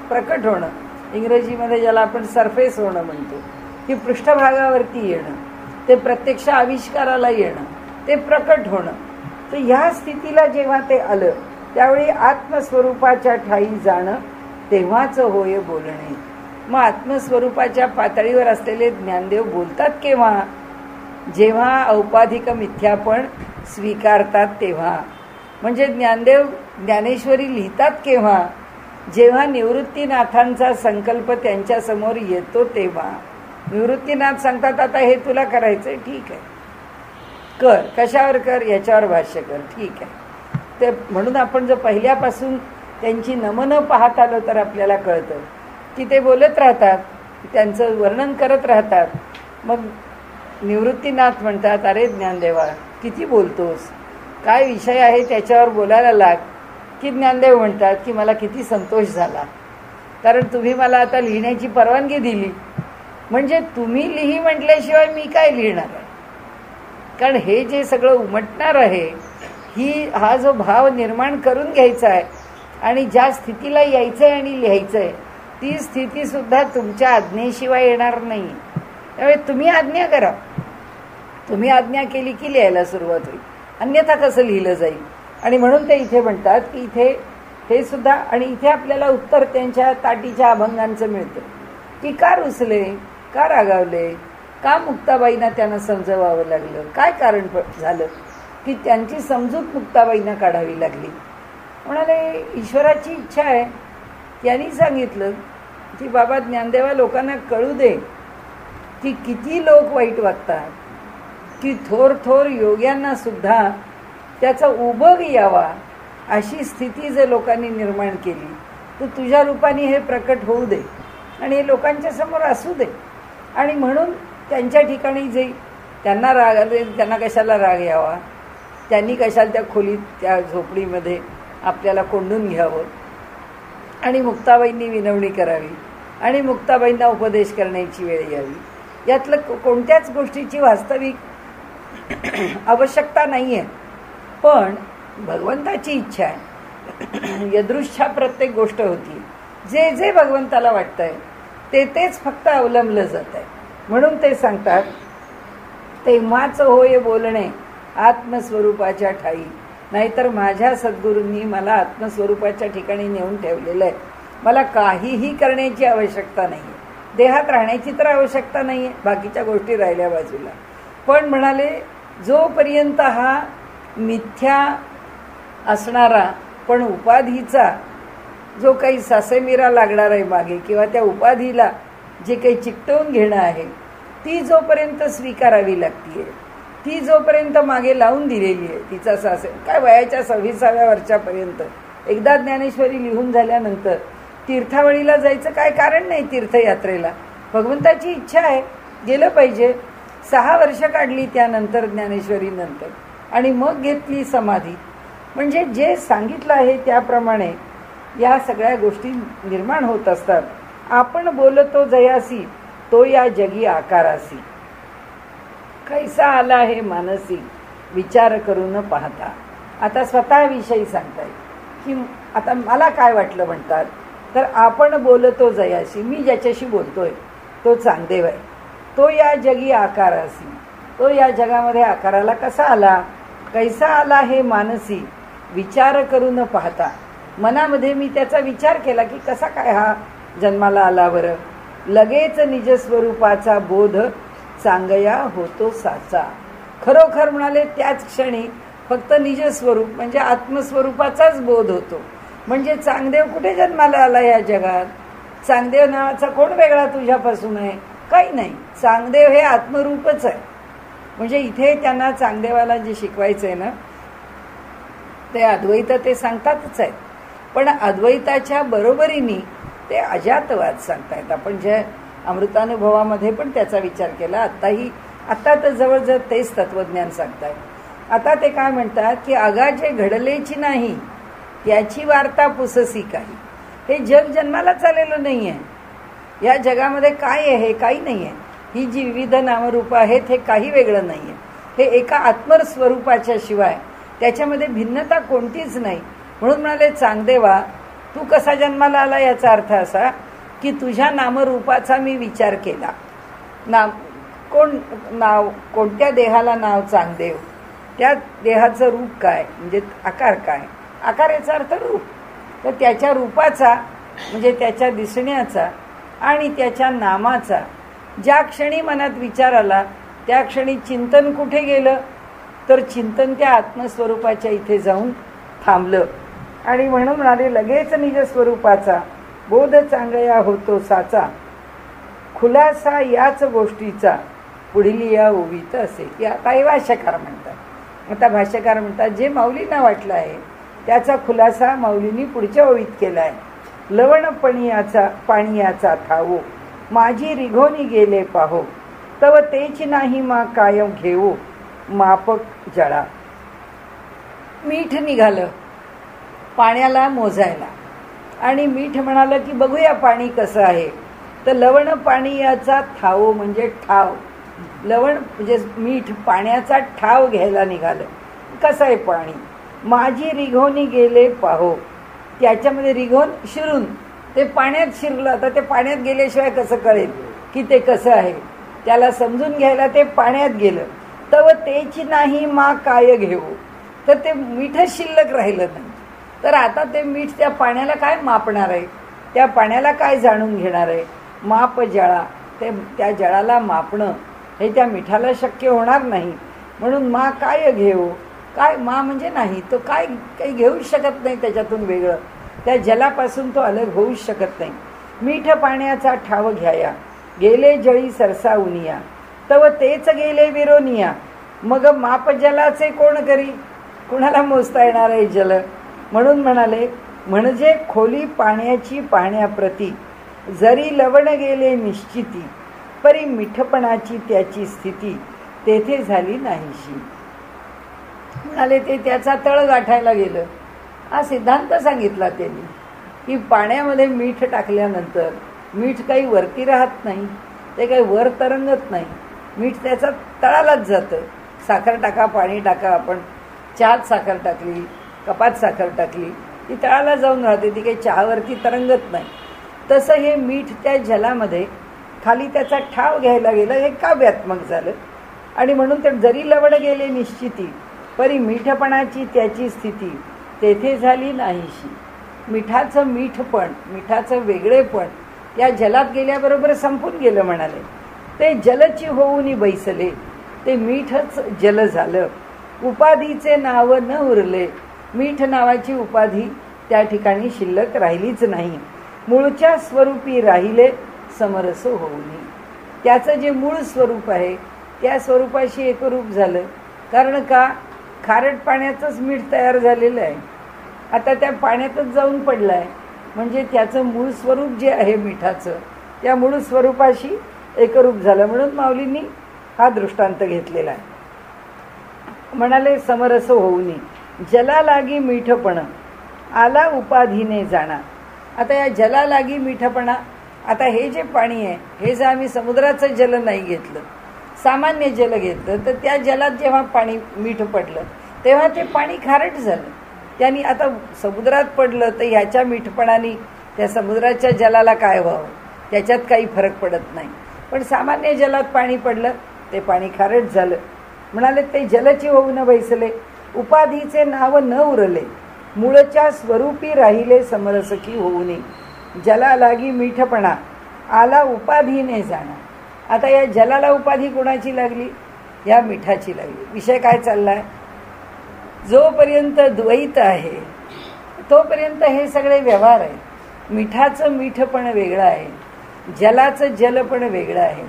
[SPEAKER 1] प्रकट होणं, इंग्रजीमध्ये ज्याला आपण सरफेस होणं म्हणतो, की पृष्ठभागावरती येणं, ते प्रत्यक्ष आविष्काराला येणं, ते प्रकट होणं. तर ह्या स्थितीला जेव्हा ते आलं त्यावेळी आत्मस्वरूपाच्या ठाई जाणं तेव्हाच होय बोलणे. मग आत्मस्वरूपाच्या पातळीवर असलेले ज्ञानदेव बोलतात केव्हा? जेव्हा औपाधिक मिथ्यापण स्वीकारतात तेव्हा. म्हणजे ज्ञानदेव ज्ञानेश्वरी लिहितात केव्हा? जेव्हा निवृत्तीनाथांचा संकल्प त्यांच्यासमोर येतो तेव्हा. निवृत्तीनाथ सांगतात आता हे तुला करायचंय, ठीक आहे कर. कशावर कर? याच्यावर भाष्य कर, ठीक आहे. ते म्हणून आपण जर पहिल्यापासून त्यांची नमनं पाहत आलो तर आपल्याला कळतं की ते बोलत राहतात, त्यांचं वर्णन करत राहतात. मग निवृत्तीनाथ म्हणतात अरे ज्ञानदेवा किती बोलतोस, काय विषय आहे त्याच्यावर बोलायला लाग. की ज्ञानदेव म्हणतात की मला किती संतोष झाला, कारण तुम्ही मला आता लिहिण्याची परवानगी दिली. म्हणजे तुम्ही लिही म्हटल्याशिवाय मी काय लिहिणार आहे? कारण हे जे सगळं उमटणार आहे, हा जो भाव निर्माण करून घ्यायचा आहे आणि ज्या स्थितीला यायचं आहे आणि लिहायचं आहे, ती स्थितीसुद्धा तुमच्या आज्ञेशिवाय येणार नाही. त्यामुळे तुम्ही आज्ञा करा. तुम्ही आज्ञा केली की लिहायला सुरुवात होईल, अन्यथा कसं लिहिलं जाईल. आणि म्हणून ते इथे म्हणतात की इथे हे सुद्धा, आणि इथे आपल्याला उत्तर त्यांच्या ताटीच्या अभंगांचं मिळतं की का रुसले, का रागावले, का मुक्ताबाईंना त्यांना समजवावं लागलं, काय कारण झालं की त्यांची समजूत मुक्ताबाईंना काढावी लागली. म्हणाले ईश्वराची इच्छा आहे. त्यांनी सांगितलं की बाबा ज्ञानदेवा लोकांना कळू दे की किती लोक वाईट वागतात, की थोर थोर योग्यांना सुद्धा त्याचा उबग यावा अशी स्थिती जर लोकांनी निर्माण केली तर तुझ्या रूपाने हे प्रकट होऊ दे आणि हे लोकांच्या समोर असू दे. आणि म्हणून त्यांच्या ठिकाणी जे त्यांना राग आले, त्यांना कशाला राग यावा, त्यांनी कशाला त्या खोलीत त्या झोपडीमध्ये आपल्याला कोंडून घ्यावं आणि मुक्ताबाईंनी विनवणी करावी आणि मुक्ताबाईंना उपदेश करण्याची वेळ यावी. यातलं कोणत्याच गोष्टीची वास्तविक आवश्यकता नाही आहे. पण भगवंताची इच्छा आहे. यदृच्छा प्रत्येक गोष्ट होती. जे जे भगवंताला वाटतंय ते तेच फक्त अवलंबलं जात आहे. म्हणून ते सांगतात तेव्हाच होय बोलणे आत्मस्वरूपाच्या ठाई. नाहीतर माझ्या सद्गुरूंनी मला आत्मस्वरूपाच्या ठिकाणी नेऊन ठेवलेलं आहे. मला काहीही करण्याची आवश्यकता नाही आहे. देहात राहण्याची तर आवश्यकता नाही आहे, बाकीच्या गोष्टी राहिल्या बाजूला. पण म्हणाले जोपर्यंत हा मिथ्या असणारा पण उपाधीचा जो काही सासेमिरा लागणार आहे मागे, किंवा त्या उपाधीला जे काही चिकटवून घेणं आहे, ती जोपर्यंत स्वीकारावी लागतीये, ती जोपर्यंत मागे लावून दिलेली आहे तिचा सासे, काय वयाच्या 26व्या वर्षापर्यंत एकदा ज्ञानेश्वरी लिहून झाल्यानंतर तीर्थावळीला जायचं काय कारण नाही. तीर्थयात्रेला भगवंताची इच्छा आहे, गेलं पाहिजे. 6 वर्ष काढली त्यानंतर ज्ञानेश्वरी नंतर, आणि मग घेतली समाधी. म्हणजे जे सांगितलं आहे त्याप्रमाणे या सगळ्या गोष्टी निर्माण होत असतात. आपण बोलतो जयासी तो या जगी आकारासी, कैसा आला हे मानसी विचार करून पाहता. आता स्वतःविषयी सांगताय की आता मला काय वाटलं म्हणतात, तर आपण बोलतो जयाशी, मी ज्याच्याशी बोलतोय तो चांगदेव आहे. तो या जगी आकारासी, तो या जगामध्ये आकाराला कसा आला, कैसा आला हे मानसी विचार करून पाहता. मनामध्ये मी त्याचा विचार केला की कसा काय हा जन्माला आला बरं. लगेच निजस्वरूपाचा बोध सांगया होतो साचा. खरोखर म्हणाले त्याच क्षणी फक्त निजस्वरूप म्हणजे आत्मस्वरूपाचाच बोध होतो. म्हणजे चांगदेव कुठे जन्माला आला या जगात, चांगदेव नावाचा कोण वेगळा तुझ्यापासून आहे, काही नाही. चांगदेव हे आत्मरूपच आहे. म्हणजे इथे त्यांना चांगदेवाला जे शिकवायचं आहे ना ते अद्वैत ते सांगतातच आहेत, पण अद्वैताच्या बरोबरीने ते अजातवाद सांगतायत. आपण ज्या अमृतानुभवामध्ये पण त्याचा विचार केला, आत्ता तर जवळजवळ तेच तत्वज्ञान सांगतायत. आता ते काय म्हणतात की अगाचे घडलेची नाही त्याची वार्ता पुससी काही. हे जग जन्मालाच आलेलं नाही आहे. या जगामध्ये काय आहे, काही नाही आहे. ही जी विविध नामरूपं आहेत हे काही वेगळं नाही आहे. हे एका आत्मस्वरूपाच्या शिवाय त्याच्यामध्ये भिन्नता कोणतीच नाही. म्हणून म्हणाले चांगदेवा तू कसा जन्माला आला याचा अर्थ असा की तुझ्या नामरूपाचा मी विचार केला. कोणत्या देहाला नाव चांगदेव, त्या देहाचं रूप काय म्हणजे आकार काय, आकार याचा अर्थ रूप. तर त्याच्या रूपाचा म्हणजे त्याच्या दिसण्याचा आणि त्याच्या नामाचा ज्या क्षणी मनात विचार आला त्या क्षणी चिंतन कुठे गेलं, तर चिंतन त्या आत्मस्वरूपाच्या इथे जाऊन थांबलं. आणि म्हणून म्हणाले लगेच निजस्वरूपाचा बोध चांगया होतो साचा. खुलासा याच गोष्टीचा पुढील या ओवीत असे. या काही भाष्यकार म्हणतात. आता भाष्यकार म्हणतात जे माऊलींना वाटलं आहे त्याचा खुलासा माऊलींनी पुढच्या ओवीत केला आहे. लवण पाणीयाचा थावो माझी रिघोनी गेले पाहो तव तेची नाही मा कायम घेऊ मापक जळा. मीठ निघालं पाण्याला मोजायला आणि मीठ म्हणालं की बघूया पाणी कसं आहे. तर लवण पाणीयाचा थावो म्हणजे ठाव, लवण म्हणजे मीठ पाण्याचा ठाव घ्यायला निघालं. कसं आहे पाणी, माझी रिघोनी गेले पाहो. त्याच्यामध्ये रिघोन शिरून ते पाण्यात शिरलं. आता ते पाण्यात गेल्याशिवाय कसं कळेल की ते कसं आहे, त्याला समजून घ्यायला ते पाण्यात गेलं. तव तेची नाही मा काय घेऊ, तर ते मीठच शिल्लक राहिलं नाही. तर आता ते मीठ त्या पाण्याला काय मापणार आहे, त्या पाण्याला काय जाणून घेणार आहे. माप जळा, ते त्या जळाला मापणं हे त्या मिठाला शक्य होणार नाही. म्हणून मा काय घेऊ, काय मा म्हणजे नाही, तो काय काही घेऊच शकत नाही त्याच्यातून वेगळं. त्या जलापासून तो अलग होऊच शकत नाही. मीठ पाण्याचा ठाव घ्याया गेले जळी सरसा उनिया तव तेच गेले विरोनिया. मग माप जलाचे कोण करी, कुणाला मोजता येणार आहे जल. म्हणून म्हणाले म्हणजे खोली पाण्याची पाहण्याप्रती जरी लवण गेले निश्चिती परी मिठपणाची त्याची स्थिती तेथे झाली नाहीशी. म्हणाले ते त्याचा तळ गाठायला गेलं. हा सिद्धांत सांगितला त्यांनी की पाण्यामध्ये मीठ टाकल्यानंतर मीठ काही वरती राहत नाही, ते काही वर तरंगत नाही. मीठ त्याचा तळालाच जातं. साखर टाका, पाणी टाका, आपण चहात साखर टाकली, कपात साखर टाकली, ती तळाला जाऊन राहते, ती काही चहावरती तरंगत नाही. तसं हे मीठ त्या जलामध्ये खाली त्याचा ठाव घ्यायला गेलं, हे काव्यात्मक झालं. आणि म्हणून ते जरी लवण गेले निश्चिती परी मीठपणाची त्याची स्थिती तेथे झाली नाहीशी. मिठाचं मीठपण, मिठाचं वेगळेपण या जलात गेल्याबरोबर संपून गेलं. म्हणाले ते जलची होऊनी बैसले, ते मीठच जल झालं. उपाधीचे नाव न उरले, मीठ नावाची उपाधी त्या ठिकाणी शिल्लक राहिलीच नाही. मूळच्या स्वरूपी राहिले समरस होऊनी. त्याचं जे मूळ स्वरूप आहे त्या स्वरूपाशी एकरूप झालं. कारण का, खारट पाण्याचंच मीठ तयार झालेलं आहे, आता त्या पाण्यातच जाऊन पडलं आहे. म्हणजे त्याचं मूळ स्वरूप जे आहे मिठाचं, त्या मूळ स्वरूपाशी एकरूप झालं. म्हणून माऊलींनी हा दृष्टांत घेतलेला आहे. म्हणाले समरस होऊनी जला लागी मीठपण आला उपाधीने जाणा. आता या जला लागी मीठपणा, आता हे जे पाणी आहे हे जर आम्ही समुद्राचं जल नाही घेतलं, सामान्य जल घेतलं तर त्या जलात जेव्हा पाणी मीठ पडलं तेव्हा ते पाणी खारट झालं. त्यांनी आता समुद्रात पडलं तर ह्याच्या मीठपणाने त्या समुद्राच्या जलाला काय व्हावं, त्याच्यात काही फरक पडत नाही. पण सामान्य जलात पाणी पडलं ते पाणी खारट झालं. म्हणाले ते जलची होऊ न बैसले, उपाधीचे नाव न उरले, मूळच्या स्वरूपी राहिले समरसकी होऊनी. जला लागी मीठपणा आला उपाधीने जाणा. आता या जलाला उपाधी कोणाची लागली? या मिठाची लागली. विषय काय चाललाय? जोपर्यंत द्वैत आहे तोपर्यंत हे सगळे व्यवहार आहेत. मिठाचं मीठपण वेगळं आहे, जलाचं जलपण वेगळं आहे.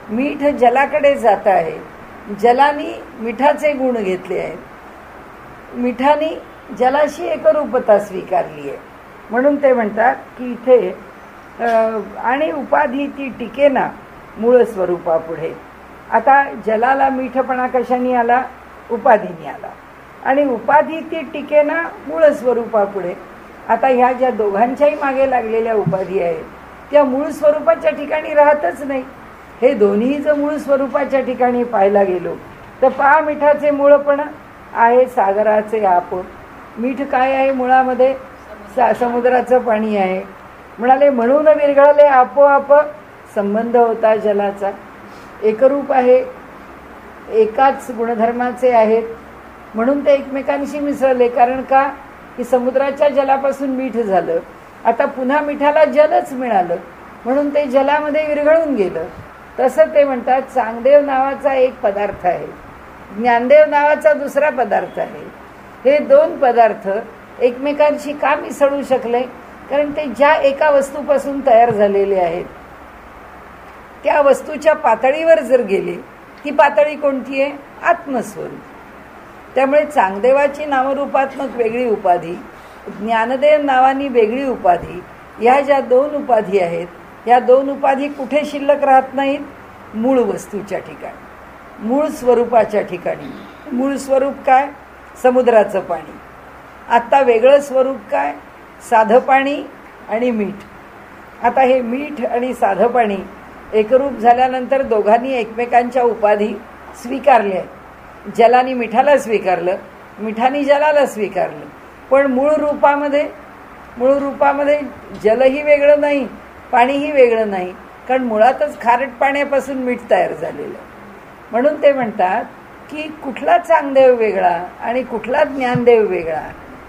[SPEAKER 1] मीठ जलाकडे जात आहे, जलानी मिठाचे गुण घेतले आहेत, मिठानी जलाशी एकरूपता स्वीकारली आहे. म्हणून ते म्हणतात की इथे आणि उपाधी ती टिकेना मूळ स्वरूपापुढे. आता जलाला मीठपणा कशाने आला? उपाधीने आला. आणि उपाधी ती टिकेना मूळ स्वरूपापुढे. आता ह्या ज्या दोघांच्याही मागे लागलेल्या उपाधी आहेत त्या मूळ स्वरूपाच्या ठिकाणी राहतच नाही. हे दोन्ही जर मूळ स्वरूपाच्या ठिकाणी पाहायला गेलो तर पहा, मिठाचे मूळ पण आहे सागराचे आप. मीठ काय आहे मुळामध्ये? समुद्राचं पाणी आहे. म्हणाले म्हणून विरघळले आपोआप संबंध होता जलाचा. एकरूप आहे, एकाच गुणधर्माचे आहेत म्हणून ते एकमेकांशी मिसळले. कारण का? की समुद्राच्या जलापासून मीठ झालं, आता पुन्हा मिठाला जलच मिळालं म्हणून ते जलामध्ये विरघळून गेलं. तसं ते म्हणतात चांगदेव नावाचा एक पदार्थ आहे, ज्ञानदेव नावाचा दुसरा पदार्थ आहे. हे दोन पदार्थ एकमेकांशी का मिसळू शकले? कारण ते ज्या एका वस्तूपासून तयार झालेले आहेत त्या वस्तूच्या पातळीवर जर गेले, ती पातळी कोणती आहे? आत्मस्वरूप. त्यामुळे चांगदेवाची नामरूपात्मक वेगळी उपाधी, ज्ञानदेव नावानी वेगळी उपाधी, ह्या ज्या दोन उपाधी आहेत ह्या दोन उपाधी कुठे शिल्लक राहत नाहीत? मूळ वस्तूच्या ठिकाणी, मूळ स्वरूपाच्या ठिकाणी. मूळ स्वरूप काय? समुद्राचं पाणी. आता वेगळं स्वरूप काय? साधं पाणी आणि मीठ. आता हे मीठ आणि साधं पाणी एकरूप झाल्यानंतर दोघांनी एकमेकांच्या उपाधी स्वीकारल्या. जलाने मिठाला स्वीकारलं, मिठाने जलाला स्वीकारलं. पण मूळ रूपामध्ये जलही वेगळं नाही, पाणीही वेगळं नाही. कारण मुळातच खारट पाण्यापासून मीठ तयार झालेलं. म्हणून ते म्हणतात की कुठला चांगदेव वेगळा आणि कुठला ज्ञानदेव वेगळा,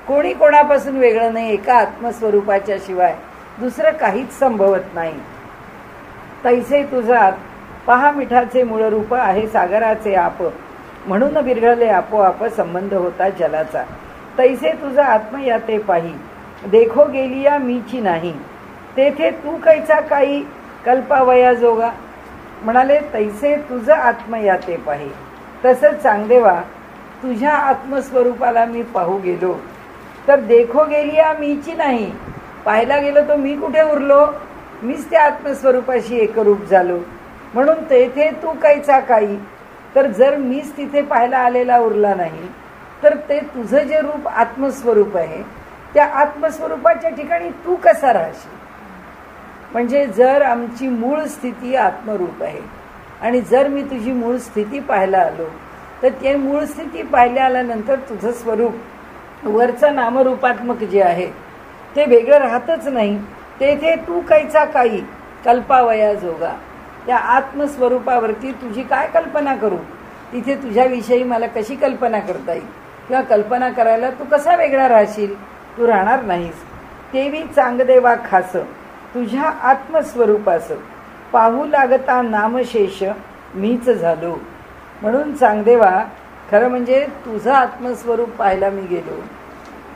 [SPEAKER 1] कोणी कोणापासून वेगळं नाही. एका आत्मस्वरूपाच्या शिवाय दुसरं काहीच संभवत नाही. तैसे तुझात पहा मिठाचे मूळ रूप आहे सागराचे आप, म्हणून विरघळले आपोआप संबंध होता जलाचा. तैसे तुझा आत्म याते पाही, देखो गेलिया मीची नाही, तेथे तू कैचा काही कल्पावया जोगा. म्हणाले तैसे तुझं आत्म याते पाही. तसंच चांगदेवा तुझ्या आत्मस्वरूपाला मी पाहू गेलो तर देखो गेलिया मीची नाही, पाहायला गेलो तो मी कुठे उरलो? मीच त्या आत्मस्वरूपाशी एकरूप झालो. म्हणून तेथे तू कैचा काही, तर जर मीच तिथे पाहायला आलेला उरला नाही तर ते तुझं जे रूप आत्मस्वरूप आहे त्या आत्मस्वरूपाच्या ठिकाणी तू कसा राहशील? म्हणजे जर आमची मूळ स्थिती आत्मरूप आहे आणि जर मी तुझी मूळ स्थिती पाहायला आलो तर ते मूळ स्थिती पाहायला आल्यानंतर तुझं स्वरूप वरचं नामरूपात्मक जे आहे ते वेगळं राहतच नाही. तेथे तू कैचा काही कल्पावया जोगा. त्या आत्मस्वरूपावरती तुझी काय कल्पना करू? तिथे तुझ्याविषयी मला कशी कल्पना करता येईल? किंवा कल्पना करायला तू कसा वेगळा राहशील? तू राहणार नाहीस. तेवी चांगदेवा खास तुझ्या आत्मस्वरूपास पाहू लागता नामशेष मीच झालो. म्हणून चांगदेवा खरं म्हणजे तुझं आत्मस्वरूप पाहायला मी गेलो,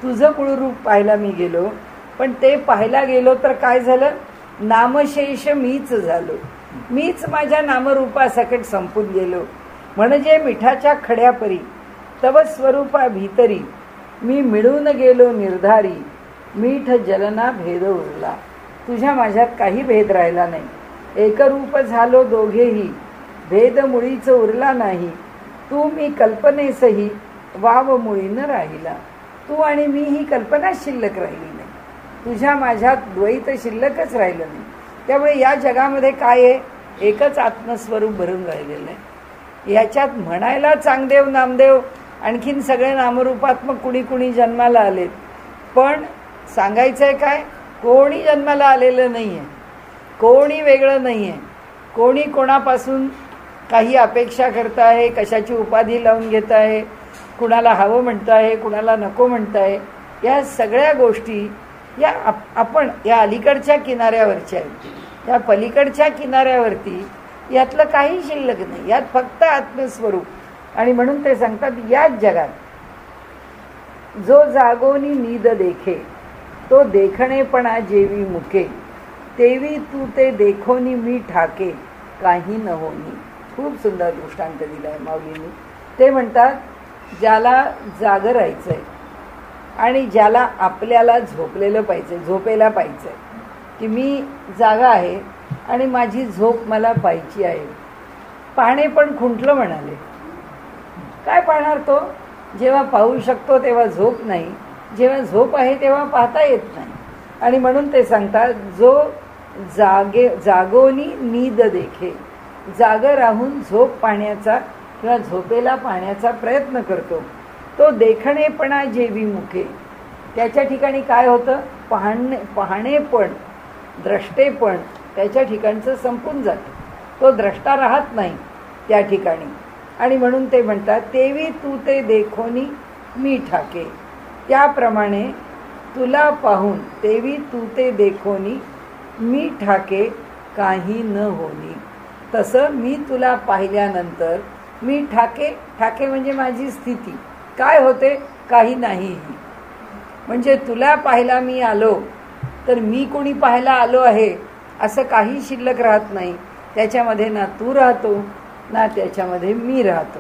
[SPEAKER 1] तुझं मूळरूप पाहायला मी गेलो, पण ते पाहायला गेलो तर काय झालं? नामशेष मीच झालो. मीच माझ्या नामरूपासकट संपून गेलो. म्हणजे मिठाच्या खड्यापरी तव स्वरूपा भीतरी मी मिळून गेलो निर्धारी, मीठ जलना भेद उरला. तुझ्या माझ्यात काही भेद राहिला नाही. एकरूप झालो दोघेही, भेद मुळीच उरला नाही. तू मी कल्पनेसही वाव मुळीनं राहिला. तू आणि मी ही कल्पना शिल्लक राहिली नाही. तुझ्या माझ्यात द्वैत शिल्लकच राहिलं नाही. त्यामुळे या जगामध्ये काय आहे? एकच आत्मस्वरूप भरून राहिलेलं आहे. याच्यात म्हणायला चांगदेव नामदेव आणखीन सगळे नामरूपात्मक कुणी कुणी जन्माला आलेत, पण सांगायचं आहे काय, कोणी जन्माला आलेलं नाही आहे, कोणी वेगळं नाही आहे, कोणी कोणापासून काही अपेक्षा करत आहे, कशाची उपाधी लावून घेत आहे, कुणाला हवं म्हणत आहे, कुणाला नको म्हणत आहे. या सगळ्या गोष्टी या आपण या अलीकडच्या किनाऱ्यावरच्या आहेत. या पलीकडच्या किनाऱ्यावरती यातलं काही शिल्लक नाही, यात फक्त आत्मस्वरूप. आणि म्हणून ते सांगतात, याच जगात जो जागोनी नीद देखे तो देखणेपणा जेवी मुके, तेवी तू ते देखोनी मी ठाके काही न होनी. खूप सुंदर दृष्टांत दिला आहे माऊलींनी. ते म्हणतात, ज्याला जागं राहायचंय आणि ज्याला आपल्याला झोपलेलं पाहिजे, झोपेला पाहिजे, की मी जागा आहे आणि माझी झोप मला पाहिजे आहे. पाहणे पण खुंटलं म्हणाले. काय पाहणार तो? जेव्हा पाहू शकतो तेव्हा झोप नाही, जेव्हा झोप आहे तेव्हा पाहता येत नाही. आणि म्हणून ते सांगतात, जो जागोनी नीद देखे, जागं राहून झोप पाहण्याचा किंवा झोपेला पाहण्याचा प्रयत्न करतो, तो देखणेपणा जेवी मुखे. त्याच्या ठिकाणी काय होतं? पाहणेपण, द्रष्टेपण त्याच्या ठिकाणचं संपून जातं. तो द्रष्टा राहत नाही त्या ठिकाणी. आणि म्हणून ते म्हणतात, तेवी तू ते देखोनी मी ठाके. त्याप्रमाणे तुला पाहून, तेवी तू ते देखोनी मी ठाके काही न होनी. तसं मी तुला पाहिल्यानंतर मी ठाके, ठाके म्हणजे माझी स्थिती काय होते? काही नाही. म्हणजे तुला पाहायला मी आलो तर मी कोणी पाहायला आलो आहे असं काही शिल्लक राहत नाही. त्याच्यामध्ये ना तू राहतो ना त्याच्यामध्ये मी राहतो.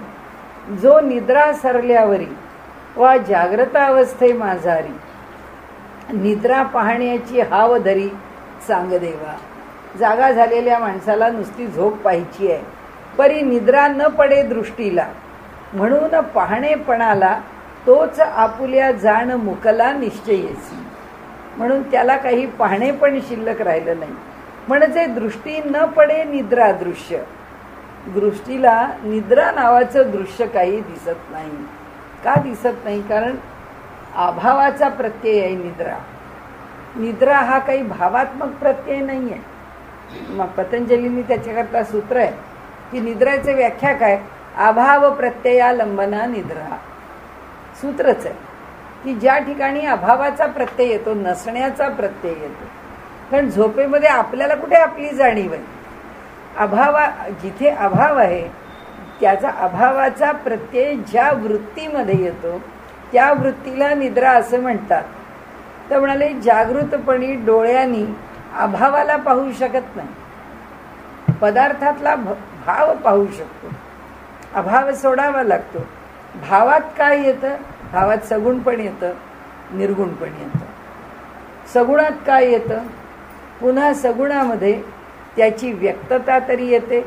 [SPEAKER 1] जो निद्रा सरल्यावरी वा जागृत अवस्थे माझारी, निद्रा पाहण्याची हाव धरी चांगदेवा. जागा झालेल्या माणसाला नुसती झोप पाहायची आहे, परी निद्रा न पडे दृष्टीला, म्हणून पाहणेपणाला तोच आपुल्या जाण मुकला निश्चयेसी. म्हणून त्याला काही पाहणे पण शिल्लक राहिलं नाही. म्हणजे दृष्टी न पडे निद्रा दृश्य. दृष्टीला निद्रा नावाचं दृश्य काही दिसत नाही. का दिसत नाही? कारण अभावाचा प्रत्यय आहे निद्रा. निद्रा हा काही भावात्मक प्रत्यय नाही आहे. मग पतंजलींनी त्याच्याकरता सूत्र आहे की निद्राचे व्याख्या काय? अभाव प्रत्ययालंबना निद्रा. सूत्रच आहे की ज्या ठिकाणी अभावाचा प्रत्यय येतो, नसण्याचा प्रत्यय येतो. कारण झोपेमध्ये आपल्याला कुठे आपली जाणीव आहे? जिथे अभाव आहे त्याचा अभावाचा प्रत्यय ज्या वृत्तीमध्ये येतो त्या वृत्तीला निद्रा असं म्हणतात. तर म्हणाले, जागृतपणी डोळ्यांनी अभावाला पाहू शकत नाही, पदार्थातला भाव पाहू शकतो. अभाव सोडावा लागतो. भावात काय येतं? भावात सगुण पण येतं, निर्गुण पण येतं. सगुणात काय येतं? पुन्हा सगुणामध्ये त्याची व्यक्तता तरी येते,